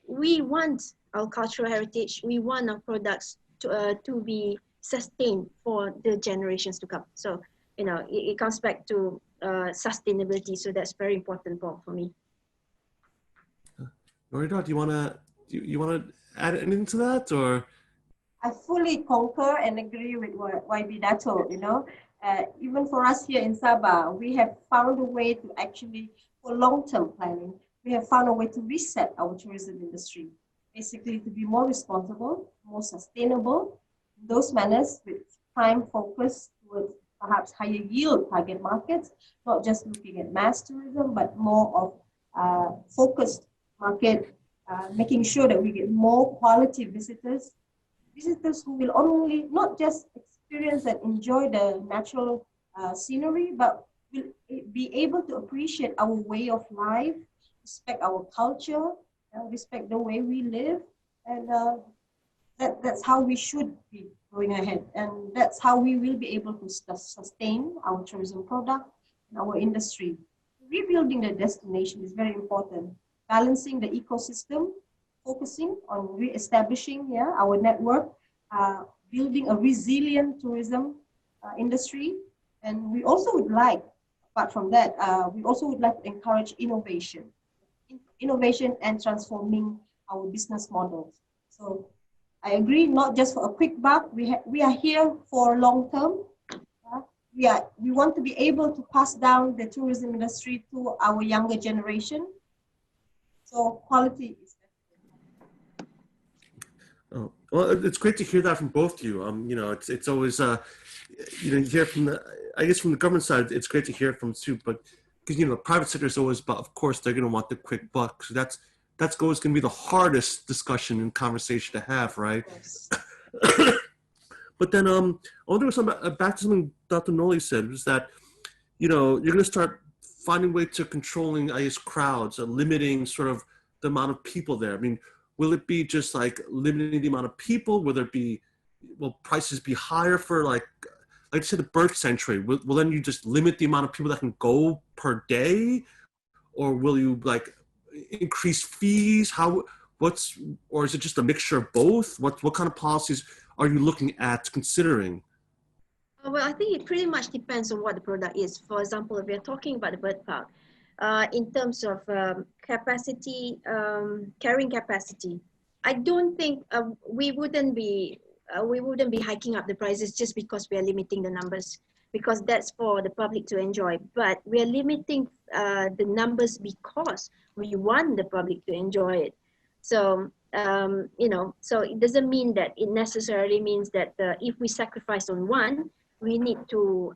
we want our cultural heritage, we want our products to be sustained for the generations to come. So, you know, it comes back to sustainability. So that's very important for me. Norida, do you wanna add anything to that, or? I fully concur and agree with what YB Dato. You know, even for us here in Sabah, we have found a way to actually, for long-term planning, we have found a way to reset our tourism industry, basically to be more responsible, more sustainable, those manners with prime focus towards perhaps higher yield target markets, not just looking at mass tourism, but more of focused market, making sure that we get more quality visitors who will only not just experience and enjoy the natural scenery, but will be able to appreciate our way of life, respect our culture, respect the way we live, and that's how we should be going ahead. And that's how we will be able to sustain our tourism product and our industry. Rebuilding the destination is very important. Balancing the ecosystem, focusing on re-establishing our network, building a resilient tourism industry. And we also would like, apart from that, we also would like to encourage innovation and transforming our business models. So I agree, not just for a quick buck. We are here for long term. We want to be able to pass down the tourism industry to our younger generation. So quality is better. Oh, well, it's great to hear that from both of you. You know, it's always you know, you hear from from the government side, it's great to hear from too, but because, you know, the private sector is always about, of course, they're going to want the quick buck. So that's always going to be the hardest discussion and conversation to have, right? Yes. But then I wonder back to something Dr. Noli said, was that, you know, you're going to start finding ways to controlling, I guess, crowds and limiting sort of the amount of people there. I mean, will it be just like limiting the amount of people? Will there be, will prices be higher for like like I said, the bird sanctuary, will then you just limit the amount of people that can go per day, or will you like increase fees? Or is it just a mixture of both? What kind of policies are you looking at considering? Well, I think it pretty much depends on what the product is. For example, if we're talking about the bird park, in terms of capacity, carrying capacity, I don't think we wouldn't be hiking up the prices just because we are limiting the numbers, because that's for the public to enjoy. But we are limiting the numbers because we want the public to enjoy it. So so it doesn't mean that it necessarily means that if we sacrifice on one, we need to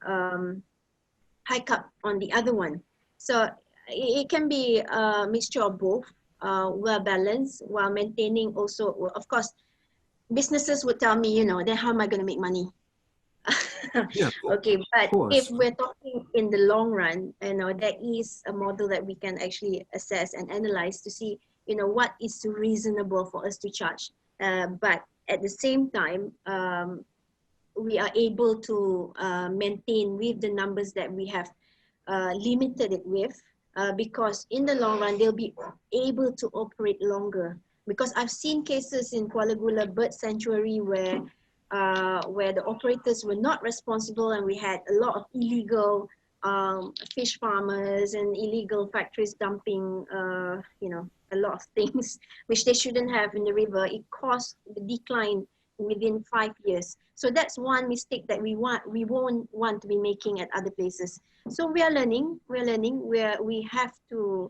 hike up on the other one. So it can be a mixture of both, well balanced, while maintaining also, of course, businesses would tell me, then how am I going to make money? Yeah, okay, but course. if we're talking in the long run, there is a model that we can actually assess and analyze to see, what is reasonable for us to charge. But at the same time, we are able to maintain with the numbers that we have limited it with, because in the long run, they'll be able to operate longer. Because I've seen cases in Kuala Gula Bird Sanctuary where the operators were not responsible, and we had a lot of illegal fish farmers and illegal factories dumping, a lot of things which they shouldn't have in the river. It caused the decline within 5 years. So that's one mistake that we won't want to be making at other places. So we are learning, where we have to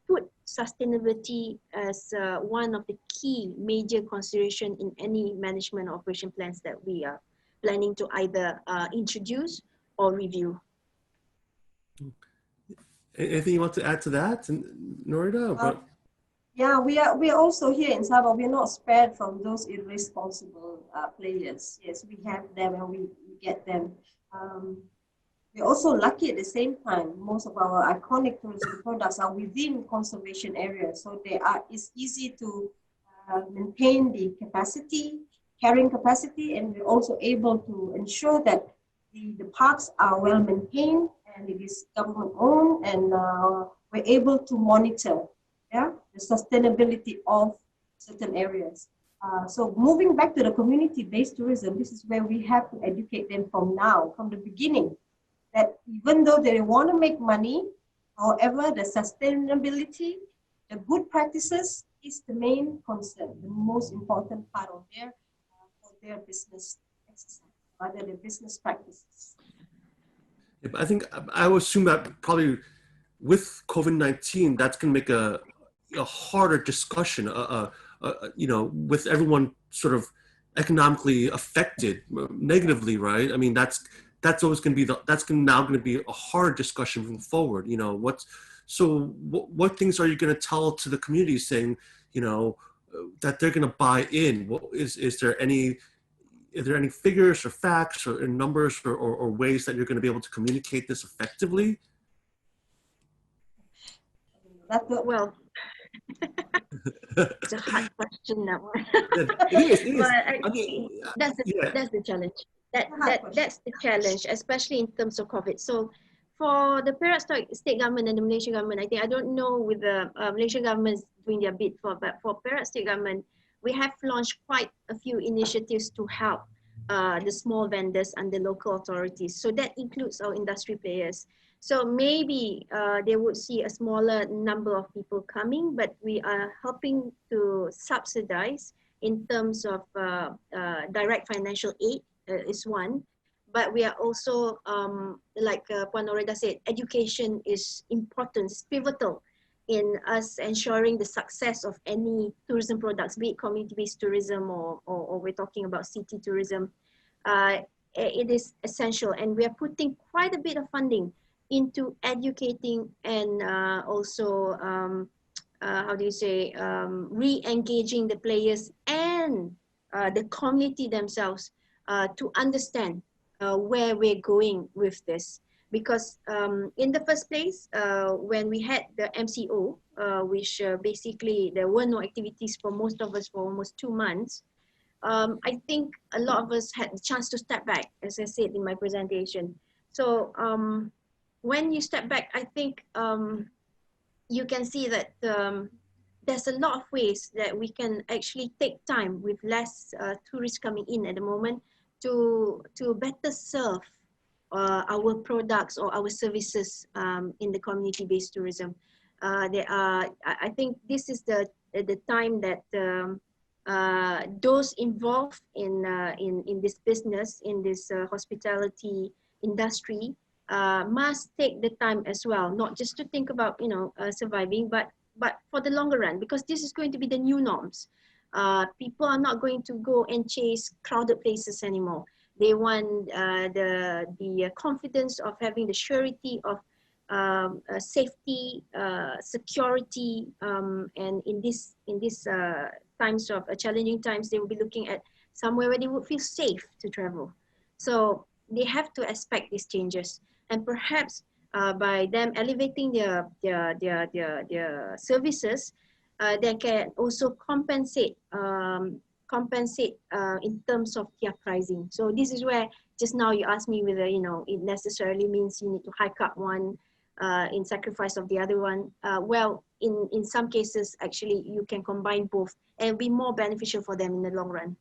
put sustainability as one of the key major consideration in any management operation plans that we are planning to either introduce or review. Anything you want to add to that, Norida? Yeah, we are also here in Sabah. We're not spared from those irresponsible players. Yes, we have them and we get them. We're also lucky at the same time. Most of our iconic tourism products are within conservation areas, so it's easy to maintain the capacity, carrying capacity, and we're also able to ensure that the parks are well maintained and it is government owned, and we're able to monitor the sustainability of certain areas. So moving back to the community-based tourism, this is where we have to educate them from the beginning, that even though they want to make money, however, the sustainability, the good practices is the main concern, the most important part of their business exercise, rather than business practices. Yeah, but I would assume that probably with COVID-19, that's going to make a harder discussion, with everyone sort of economically affected negatively, right? I mean, that's always going to be now going to be a hard discussion moving forward. What things are you going to tell to the community, saying, that they're going to buy in? Is there any figures or facts or numbers or ways that you're going to be able to communicate this effectively? Well, it's a hard question, that one. It is. But that's the challenge. That's the challenge, especially in terms of COVID. So for the Perak state government and the Malaysian government, I don't know with the Malaysian government doing their bit but for Perak state government, we have launched quite a few initiatives to help the small vendors and the local authorities. So that includes our industry players. So maybe they would see a smaller number of people coming, but we are helping to subsidize in terms of direct financial aid is one. But we are also, like Puan Norida said, education is important, it's pivotal in us ensuring the success of any tourism products, be it community-based tourism or we're talking about city tourism. It is essential, and we are putting quite a bit of funding into educating and also, re-engaging the players and the community themselves to understand where we're going with this. Because in the first place, when we had the MCO, which basically there were no activities for most of us for almost 2 months, I think a lot of us had the chance to step back, as I said in my presentation. So when you step back, I think you can see that there's a lot of ways that we can actually take time with less tourists coming in at the moment to better serve our products or our services in the community-based tourism. I think this is the time that those involved in this business, in this hospitality industry, must take the time as well, not just to think about surviving, but for the longer run, because this is going to be the new norms. People are not going to go and chase crowded places anymore. They want the confidence of having the surety of safety, security, and in this times of challenging times, they will be looking at somewhere where they would feel safe to travel. So they have to expect these changes, and perhaps by them elevating their services, they can also compensate in terms of their pricing. So this is where just now you asked me whether it necessarily means you need to hike up one in sacrifice of the other one. Well, in some cases, actually, you can combine both and be more beneficial for them in the long run.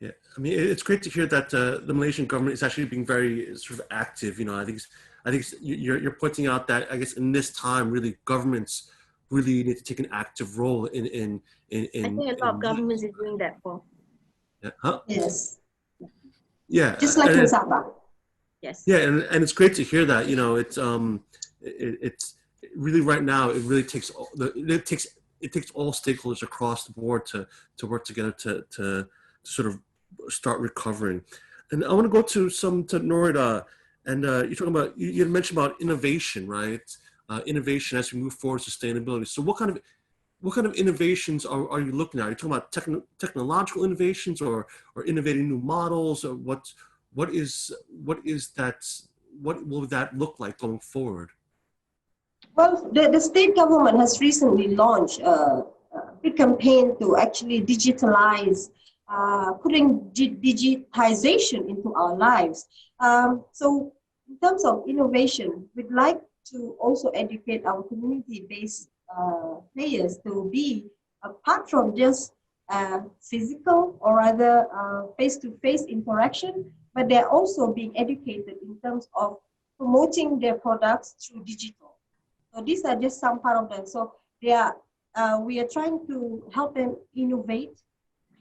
Yeah, I mean, it's great to hear that the Malaysian government is actually being very sort of active. I think you're pointing out that, I guess, in this time, really governments really need to take an active role in I think a lot of governments is doing that, Paul. Yeah. Huh? Yes. Yeah. Just like in Sabah. Yes. Yeah, and it's great to hear that. It's really right now. It really takes it takes all stakeholders across the board to work together to sort of start recovering. And I want to go to Norida, and you're talking about you had mentioned about innovation, right? Innovation as we move forward, sustainability. So what kind of innovations are you looking at? Are you talking about technological innovations or innovating new models, or what will that look like going forward? Well, the state government has recently launched a big campaign to actually digitalize, putting digitization into our lives. So in terms of innovation, we'd like to also educate our community-based players to be, apart from just physical or rather face-to-face interaction, but they're also being educated in terms of promoting their products through digital. So these are just some part of them. So we are trying to help them innovate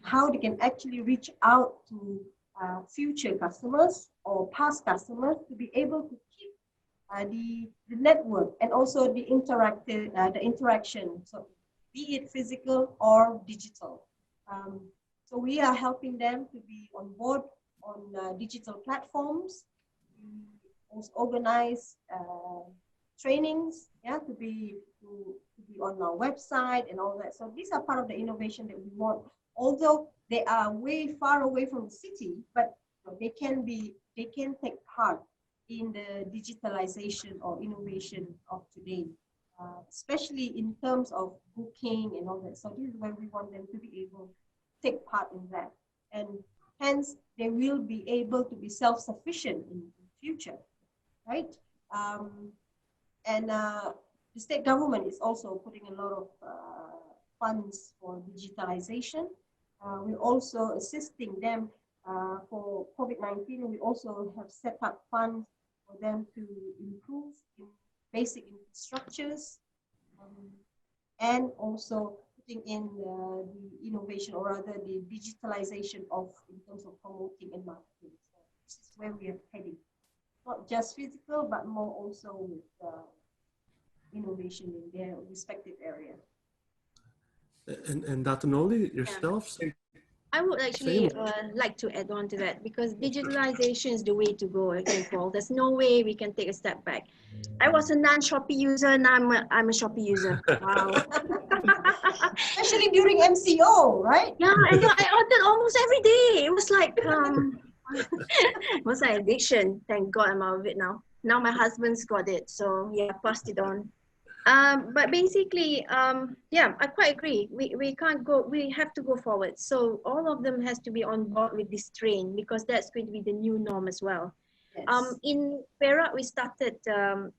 how they can actually reach out to future customers or past customers to be able to keep the network and also the interaction. So be it physical or digital. So we are helping them to be on board on digital platforms. We also organize trainings, to be on our website and all that. So these are part of the innovation that we want. Although they are way far away from the city, but they can take part in the digitalization or innovation of today, especially in terms of booking and all that. So this is where we want them to be able to take part in that, and hence they will be able to be self-sufficient in the future, right? And the state government is also putting a lot of funds for digitalization. We're also assisting them for COVID-19. We also have set up funds for them to improve in basic infrastructures, and also putting in the innovation, or rather the digitalization in terms of promoting and marketing. So this is where we are heading. Not just physical, but more also with innovation in their respective area. And Dr. Noli, yourself? Yeah. I would actually like to add on to that, because digitalization is the way to go, okay, Paul. There's no way we can take a step back. I was a non-Shopee user, now I'm a Shopee user. Wow. Especially during MCO, right? Yeah, and I ordered almost every day. It was like, it was like addiction. Thank God I'm out of it now. Now my husband's got it, so yeah, passed it on. But basically, yeah, I quite agree. We can't go, we have to go forward. So all of them has to be on board with this train because that's going to be the new norm as well. Yes. In Perak, we started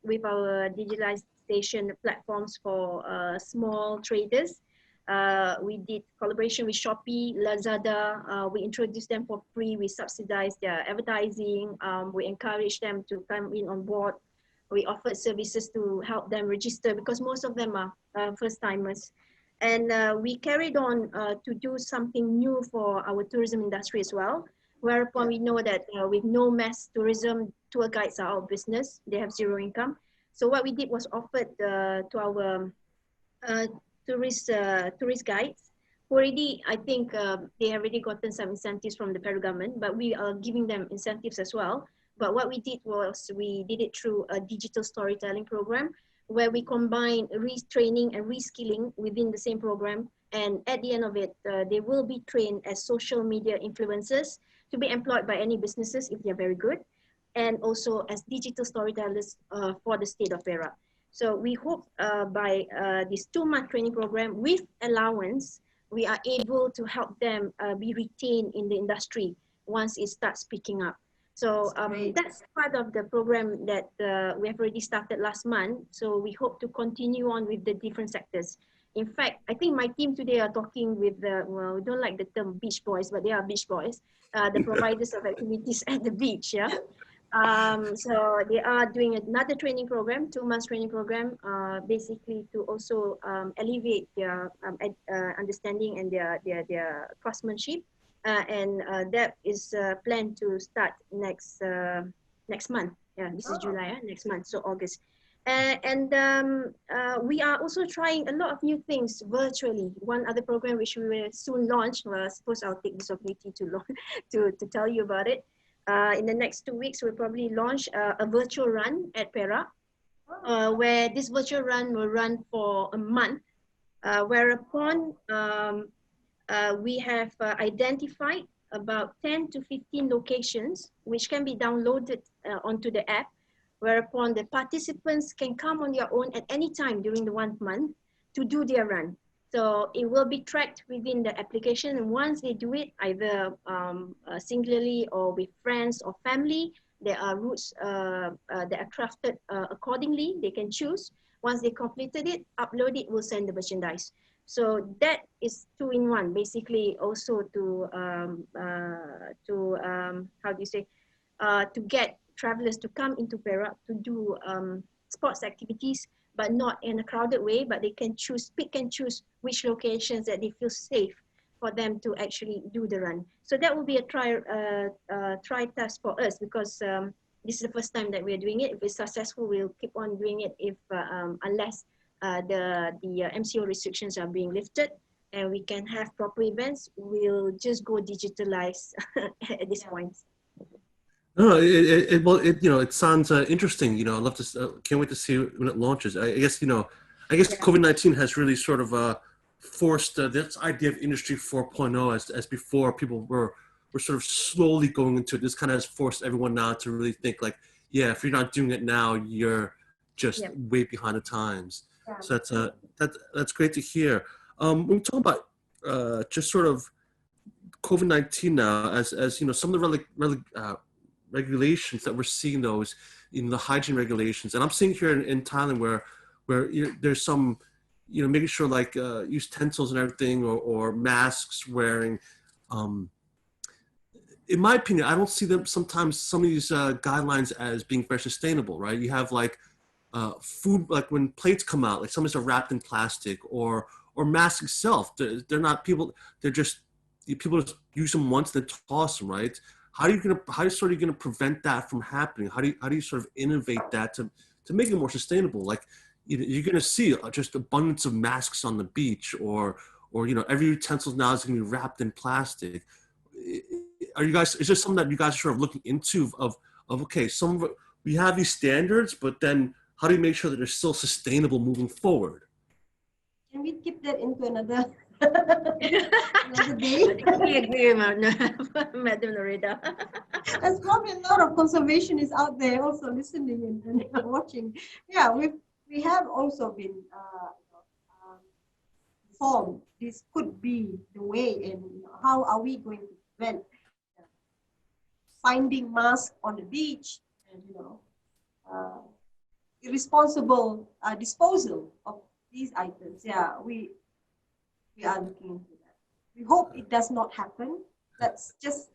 with our digitalization platforms for small traders. We did collaboration with Shopee, Lazada. We introduced them for free. We subsidized their advertising. We encouraged them to come in on board. We offered services to help them register because most of them are first timers. And we carried on to do something new for our tourism industry as well. Whereupon we know that with no mass tourism, tour guides are out of business. They have zero income. So what we did was offered to our uh, tourist guides who already, I think they have already gotten some incentives from the federal government, but we are giving them incentives as well. But what we did was we did it through a digital storytelling program where we combine retraining and reskilling within the same program. And at the end of it, they will be trained as social media influencers to be employed by any businesses if they're very good, and also as digital storytellers for the state of Perak. So we hope by this 2-month training program with allowance, we are able to help them be retained in the industry once it starts picking up. So that's part of the program that we have already started last month. So we hope to continue on with the different sectors. In fact, I think my team today are talking with the, well, we don't like the term beach boys, but they are beach boys, the providers of activities at the beach, yeah. So they are doing another training program, 2 months training program, basically to also alleviate their understanding and their craftsmanship. And that is planned to start next month. Yeah, this is July, next month, so August. And we are also trying a lot of new things virtually. One other program which we will soon launch, well, I suppose I'll take this opportunity to tell you about it. In the next 2 weeks, we'll probably launch a virtual run at Perak, where this virtual run will run for a month, whereupon we have identified about 10 to 15 locations which can be downloaded onto the app, whereupon the participants can come on their own at any time during the 1 month to do their run. So it will be tracked within the application, and once they do it, either singularly or with friends or family, there are routes that are crafted accordingly. They can choose. Once they completed it, upload it, we'll send the merchandise. So that is 2-in-1, basically also to how do you say, to get travelers to come into Perak to do sports activities, but not in a crowded way, but they can choose, pick and choose which locations that they feel safe for them to actually do the run. So that will be a try test for us, because this is the first time that we're doing it. If it's successful, we'll keep on doing it if unless the MCO restrictions are being lifted and we can have proper events, we'll just go digitalize at this point. No, it sounds interesting. I'd love to. Can't wait to see when it launches. I guess COVID-19 has really sort of forced this idea of Industry 4.0 as before people were sort of slowly going into it. This kind of has forced everyone now to really think like, yeah, if you're not doing it now, you're just way behind the times. Yeah. So that's great to hear. When we talk about just sort of COVID-19 now, as some of the regulations that we're seeing, those in the hygiene regulations, and I'm seeing here in Thailand where there's some making sure like utensils and everything or masks wearing. In my opinion, I don't see them sometimes some of these guidelines as being very sustainable, right? You have like food, like when plates come out, like some of these are wrapped in plastic, or masks itself. They're not people. They're just people just use them once then toss them, right? How are you gonna prevent that from happening? How do you sort of innovate that to make it more sustainable? Like you're gonna see just abundance of masks on the beach, or every utensil now is gonna be wrapped in plastic. Is there something that you guys are sort of looking into of okay, we have these standards, but then how do you make sure that they're still sustainable moving forward? Can we keep that into another day? I agree, Madam Loretta. There's probably a lot of conservationists out there also listening and watching. Yeah, we have also been informed this could be the way, and how are we going to prevent finding masks on the beach, and irresponsible disposal of these items. Yeah, we are looking into that. We hope it does not happen. That's just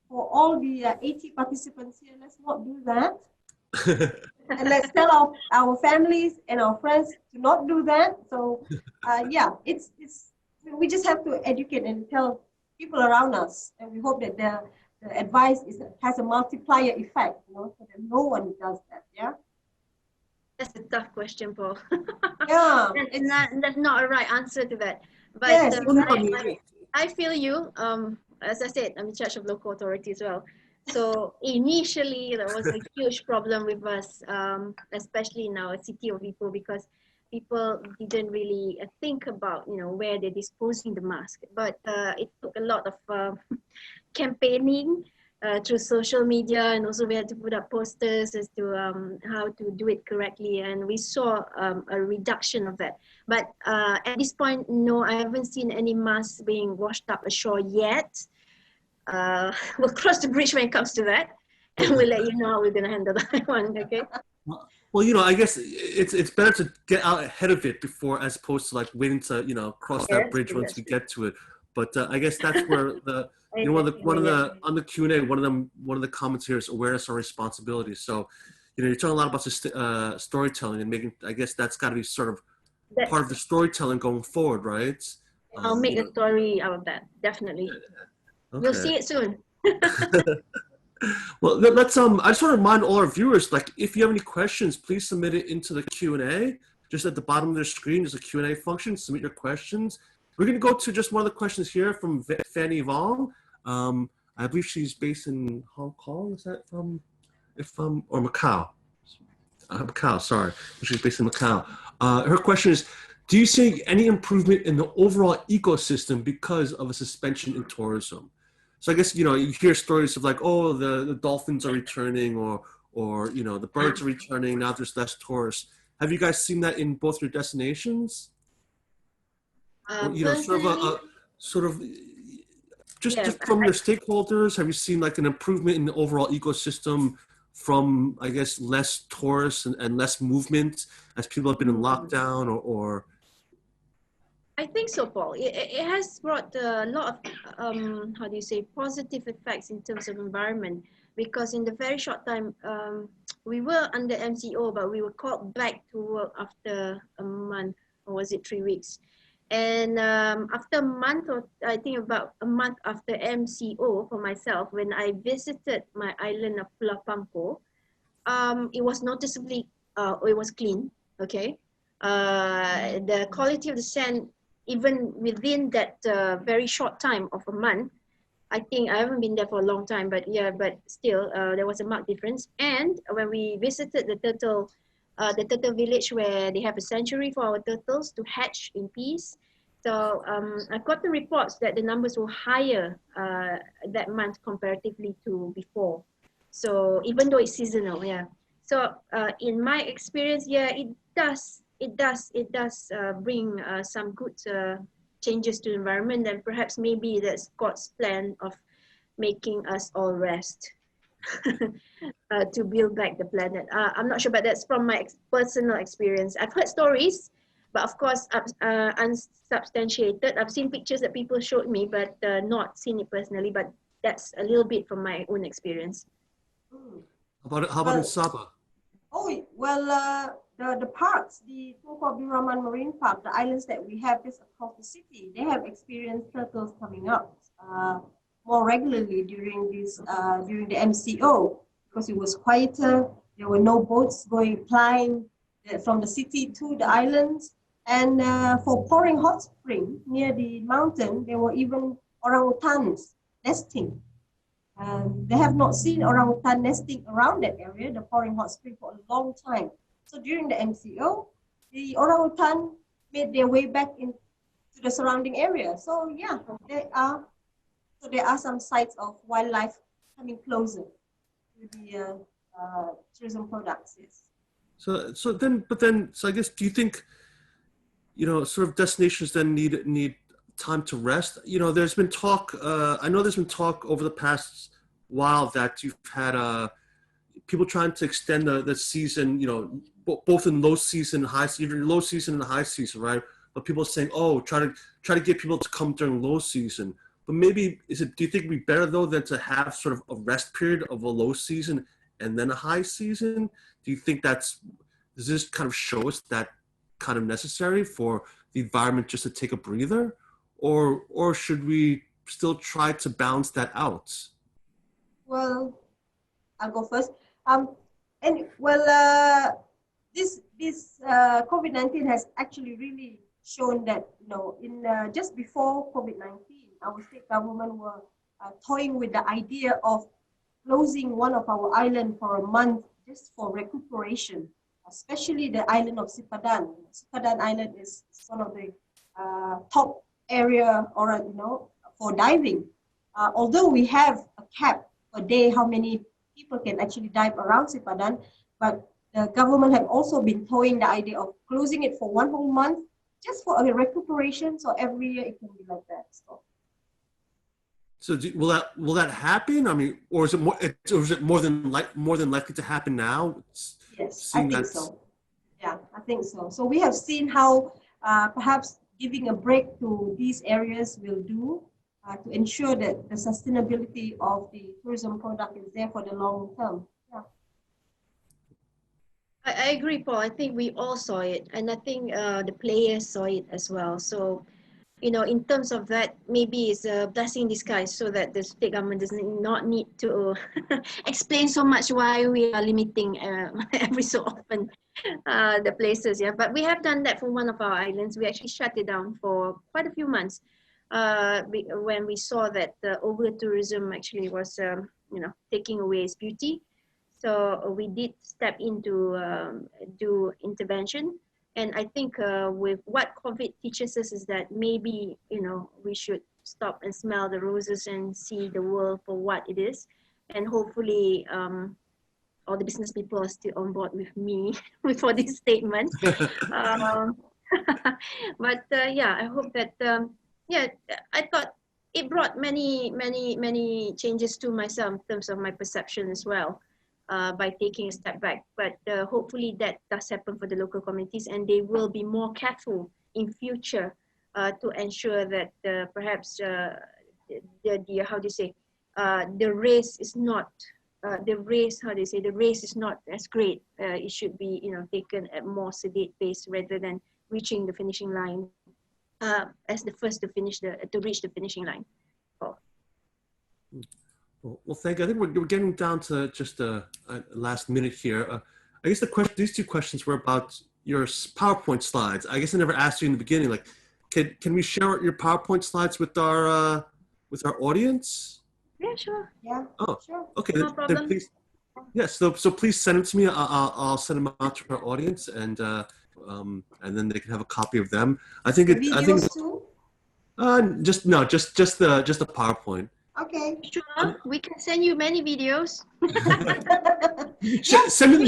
for all the 80 participants here. Let's not do that. And let's tell our families and our friends to not do that. So yeah, we just have to educate and tell people around us, and we hope that the advice has a multiplier effect, so that no one does that. Yeah. That's a tough question, Paul. Yeah. That's not a right answer to that. But Yes, I feel you. As I said, I'm in charge of local authority as well. So initially, there was a huge problem with us, especially in our city of Ipoh, because people didn't really think about, where they're disposing the mask. But it took a lot of campaigning through social media, and also we had to put up posters as to how to do it correctly, and we saw a reduction of that. But at this point, no, I haven't seen any masks being washed up ashore yet. We'll cross the bridge when it comes to that, and we'll let you know how we're going to handle that one, okay? Well, I guess it's better to get out ahead of it before, as opposed to like waiting to cross that bridge once we get to it. But I guess that's where the one of the on the Q&A, one of the comments here is awareness or responsibility. So you're talking a lot about storytelling, and making, I guess that's got to be sort of part of the storytelling going forward, right? I'll make a story out of that, definitely. Okay. We'll see it soon. Well, let's I just want to remind all our viewers, like, if you have any questions, please submit it into the Q&A. Just at the bottom of their screen, there's a Q&A function. Submit your questions. We're going to go to just one of the questions here from Fanny Vong. I believe she's based in Hong Kong. Is that or Macau? Macau, sorry. She's based in Macau. Her question is, do you see any improvement in the overall ecosystem because of a suspension in tourism? So I guess, you hear stories of like, oh, the dolphins are returning, or the birds are returning. Now there's less tourists. Have you guys seen that in both your destinations? Sort of just from your stakeholders, have you seen like an improvement in the overall ecosystem from, I guess, less tourists and less movement as people have been in lockdown, or? I think so, Paul. It has brought a lot of, positive effects in terms of environment, because in the very short time, we were under MCO, but we were called back to work after a month, or was it 3 weeks? And after a month, or I think about a month after MCO for myself, when I visited my island of Pulau Pampo, it was noticeably, it was clean, okay? The quality of the sand, even within that very short time of a month, I think I haven't been there for a long time, but yeah, but still, there was a marked difference. And when we visited the turtle village, where they have a sanctuary for our turtles to hatch in peace. So I got the reports that the numbers were higher that month comparatively to before. So even though it's seasonal, yeah. So in my experience, yeah, it does bring some good changes to the environment, and perhaps maybe that's God's plan of making us all rest. To build back the planet. I'm not sure, but that's from my personal experience. I've heard stories, but of course, unsubstantiated. I've seen pictures that people showed me, but not seen it personally. But that's a little bit from my own experience. How about in Sabah? Oh, well, the parks, the Tunku Abdul Rahman Marine Park, the islands that we have just across the city, they have experienced turtles coming up more regularly during the MCO, because it was quieter. There were no boats flying from the city to the islands. And for pouring hot spring near the mountain, there were even orangutans nesting. They have not seen orangutan nesting around that area, the pouring hot spring, for a long time. So during the MCO, the orangutan made their way back into the surrounding area. So yeah, there are some sites of wildlife coming closer to the tourism products. Yes. So I guess, do you think, sort of destinations then need time to rest? There's been talk, I know there's been talk over the past while that you've had people trying to extend the season, both in low season, high season, low season and high season, right? But people are saying, oh, try to get people to come during low season. But maybe, do you think it'd be better though than to have sort of a rest period of a low season and then a high season? Do you think does this kind of show us that kind of necessary for the environment just to take a breather? Or should we still try to balance that out? Well, I'll go first. This COVID-19 has actually really shown that, in just before COVID-19, our state government were toying with the idea of closing one of our islands for a month just for recuperation, especially the island of Sipadan. Sipadan Island is one of the top area for diving. Although we have a cap a day how many people can actually dive around Sipadan, but the government have also been toying the idea of closing it for one whole month just for a recuperation. So every year it can be like that. So will that happen? I mean, or is it more than likely to happen now? Yes, I think so. Yeah, I think so. So we have seen how perhaps giving a break to these areas will do to ensure that the sustainability of the tourism product is there for the long term. Yeah. I agree, Paul. I think we all saw it, and I think the players saw it as well. So, in terms of that, maybe it's a blessing in disguise, so that the state government does not need to explain so much why we are limiting every so often the places. Yeah, but we have done that for one of our islands. We actually shut it down for quite a few months when we saw that the over-tourism actually was, taking away its beauty. So we did step into do intervention. And I think with what COVID teaches us is that maybe, we should stop and smell the roses and see the world for what it is. And hopefully all the business people are still on board with me for this statement. But yeah, I hope that, I thought it brought many changes to myself in terms of my perception as well. By taking a step back, but hopefully that does happen for the local communities, and they will be more careful in future to ensure that perhaps the race is not the race is not as great. It should be taken at more sedate pace rather than reaching the finishing line as the first to reach the finishing line. Oh. Well, thank you. I think we're getting down to just a last minute here. I guess these two questions were about your PowerPoint slides. I guess I never asked you in the beginning. Like, can we share your PowerPoint slides with our audience? Yeah, sure. Yeah. Oh, sure. Okay. No problem. Please, yes. So please send them to me. I'll send them out to our audience, and then they can have a copy of them. I think too? Just the PowerPoint. Okay. Sure, we can send you many videos. Send me the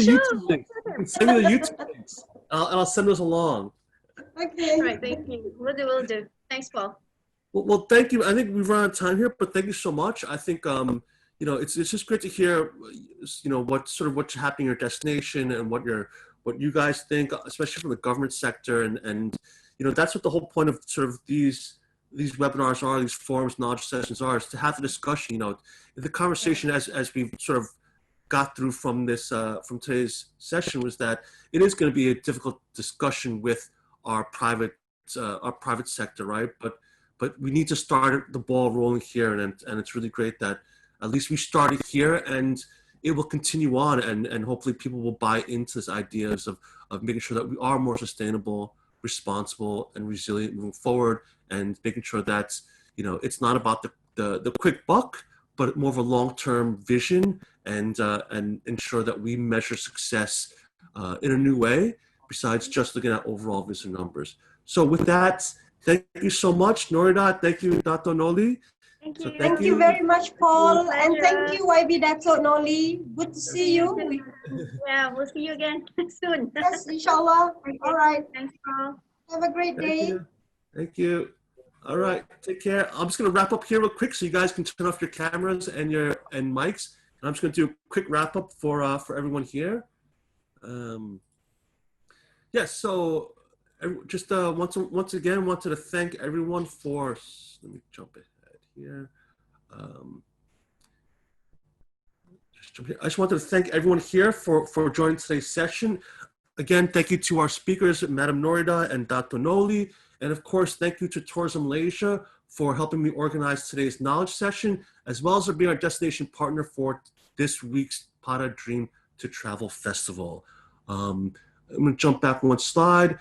YouTube links. Send me the YouTube links. I'll send those along. Okay. All right, thank you. Will do. Thanks, Paul. Well, thank you. I think we've run out of time here, but thank you so much. I think it's just great to hear what's happening in your destination and what you guys think, especially from the government sector, and that's what the whole point of sort of these webinars are, these forums, knowledge sessions are, is to have the discussion. The conversation as we've sort of got through from this from today's session was that it is going to be a difficult discussion with our private sector, right? But we need to start the ball rolling here, and it's really great that at least we started here, and it will continue on, and hopefully people will buy into this ideas of making sure that we are more sustainable, responsible, and resilient moving forward, and making sure that it's not about the quick buck, but more of a long-term vision, and ensure that we measure success in a new way besides just looking at overall visitor numbers. So with that, thank you so much, Norida. Thank you, Dato Noli. Thank So you. Thank you very much, Paul. And thank you, YB Dato' Noli. Good to see you. Yeah, we'll see you again soon. Yes, inshallah. Okay. All right. Thanks, Paul. Have a great Thank day. you. Thank you. All right, take care. I'm just gonna wrap up here real quick so you guys can turn off your cameras and mics. And I'm just gonna do a quick wrap up for everyone here. Yes, so just once again wanted to thank everyone for. Let me jump ahead here. I just wanted to thank everyone here for joining today's session. Again, thank you to our speakers, Madam Norida and Dr. Noli. And of course, thank you to Tourism Malaysia for helping me organize today's knowledge session, as well as for being our destination partner for this week's Para Dream to Travel Festival. I'm gonna jump back one slide.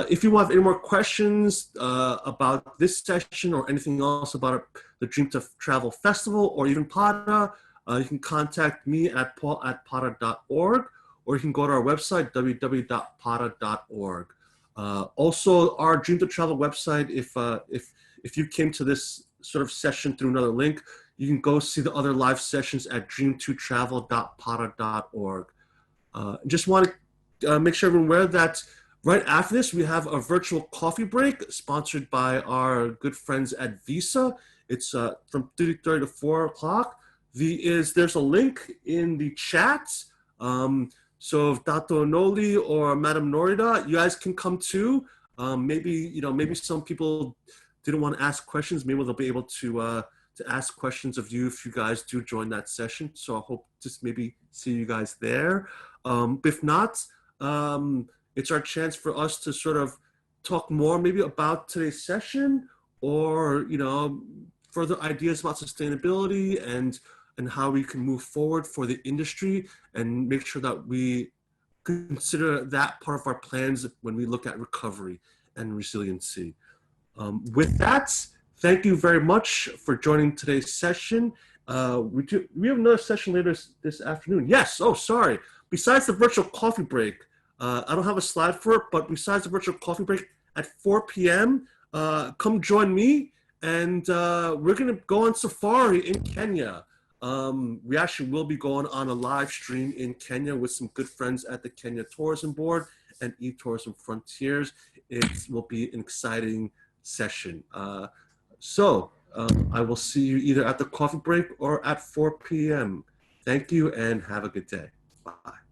If you have any more questions about this session or anything else about the Dream to Travel Festival or even Para, you can contact me at paul@para.org, or you can go to our website, www.para.org. Also, our Dream to Travel website, if you came to this sort of session through another link, you can go see the other live sessions at dream2travel.para.org. Just want to make sure everyone aware that right after this, we have a virtual coffee break sponsored by our good friends at Visa. It's from 3:30 to 4 o'clock. There's a link in the chat. So if Dato' Noli or Madam Norida, you guys can come too. Maybe some people didn't want to ask questions. Maybe they'll be able to ask questions of you if you guys do join that session. So I hope to maybe see you guys there. If not, it's our chance for us to sort of talk more maybe about today's session, or further ideas about sustainability and how we can move forward for the industry and make sure that we consider that part of our plans when we look at recovery and resiliency. With that, thank you very much for joining today's session. We have another session later this afternoon. Yes, oh, sorry. Besides the virtual coffee break, I don't have a slide for it, but besides the virtual coffee break at 4 p.m., come join me, and we're gonna go on safari in Kenya. We actually will be going on a live stream in Kenya with some good friends at the Kenya Tourism Board and eTourism Frontiers. It will be an exciting session. So I will see you either at the coffee break or at 4 p.m. Thank you and have a good day. Bye.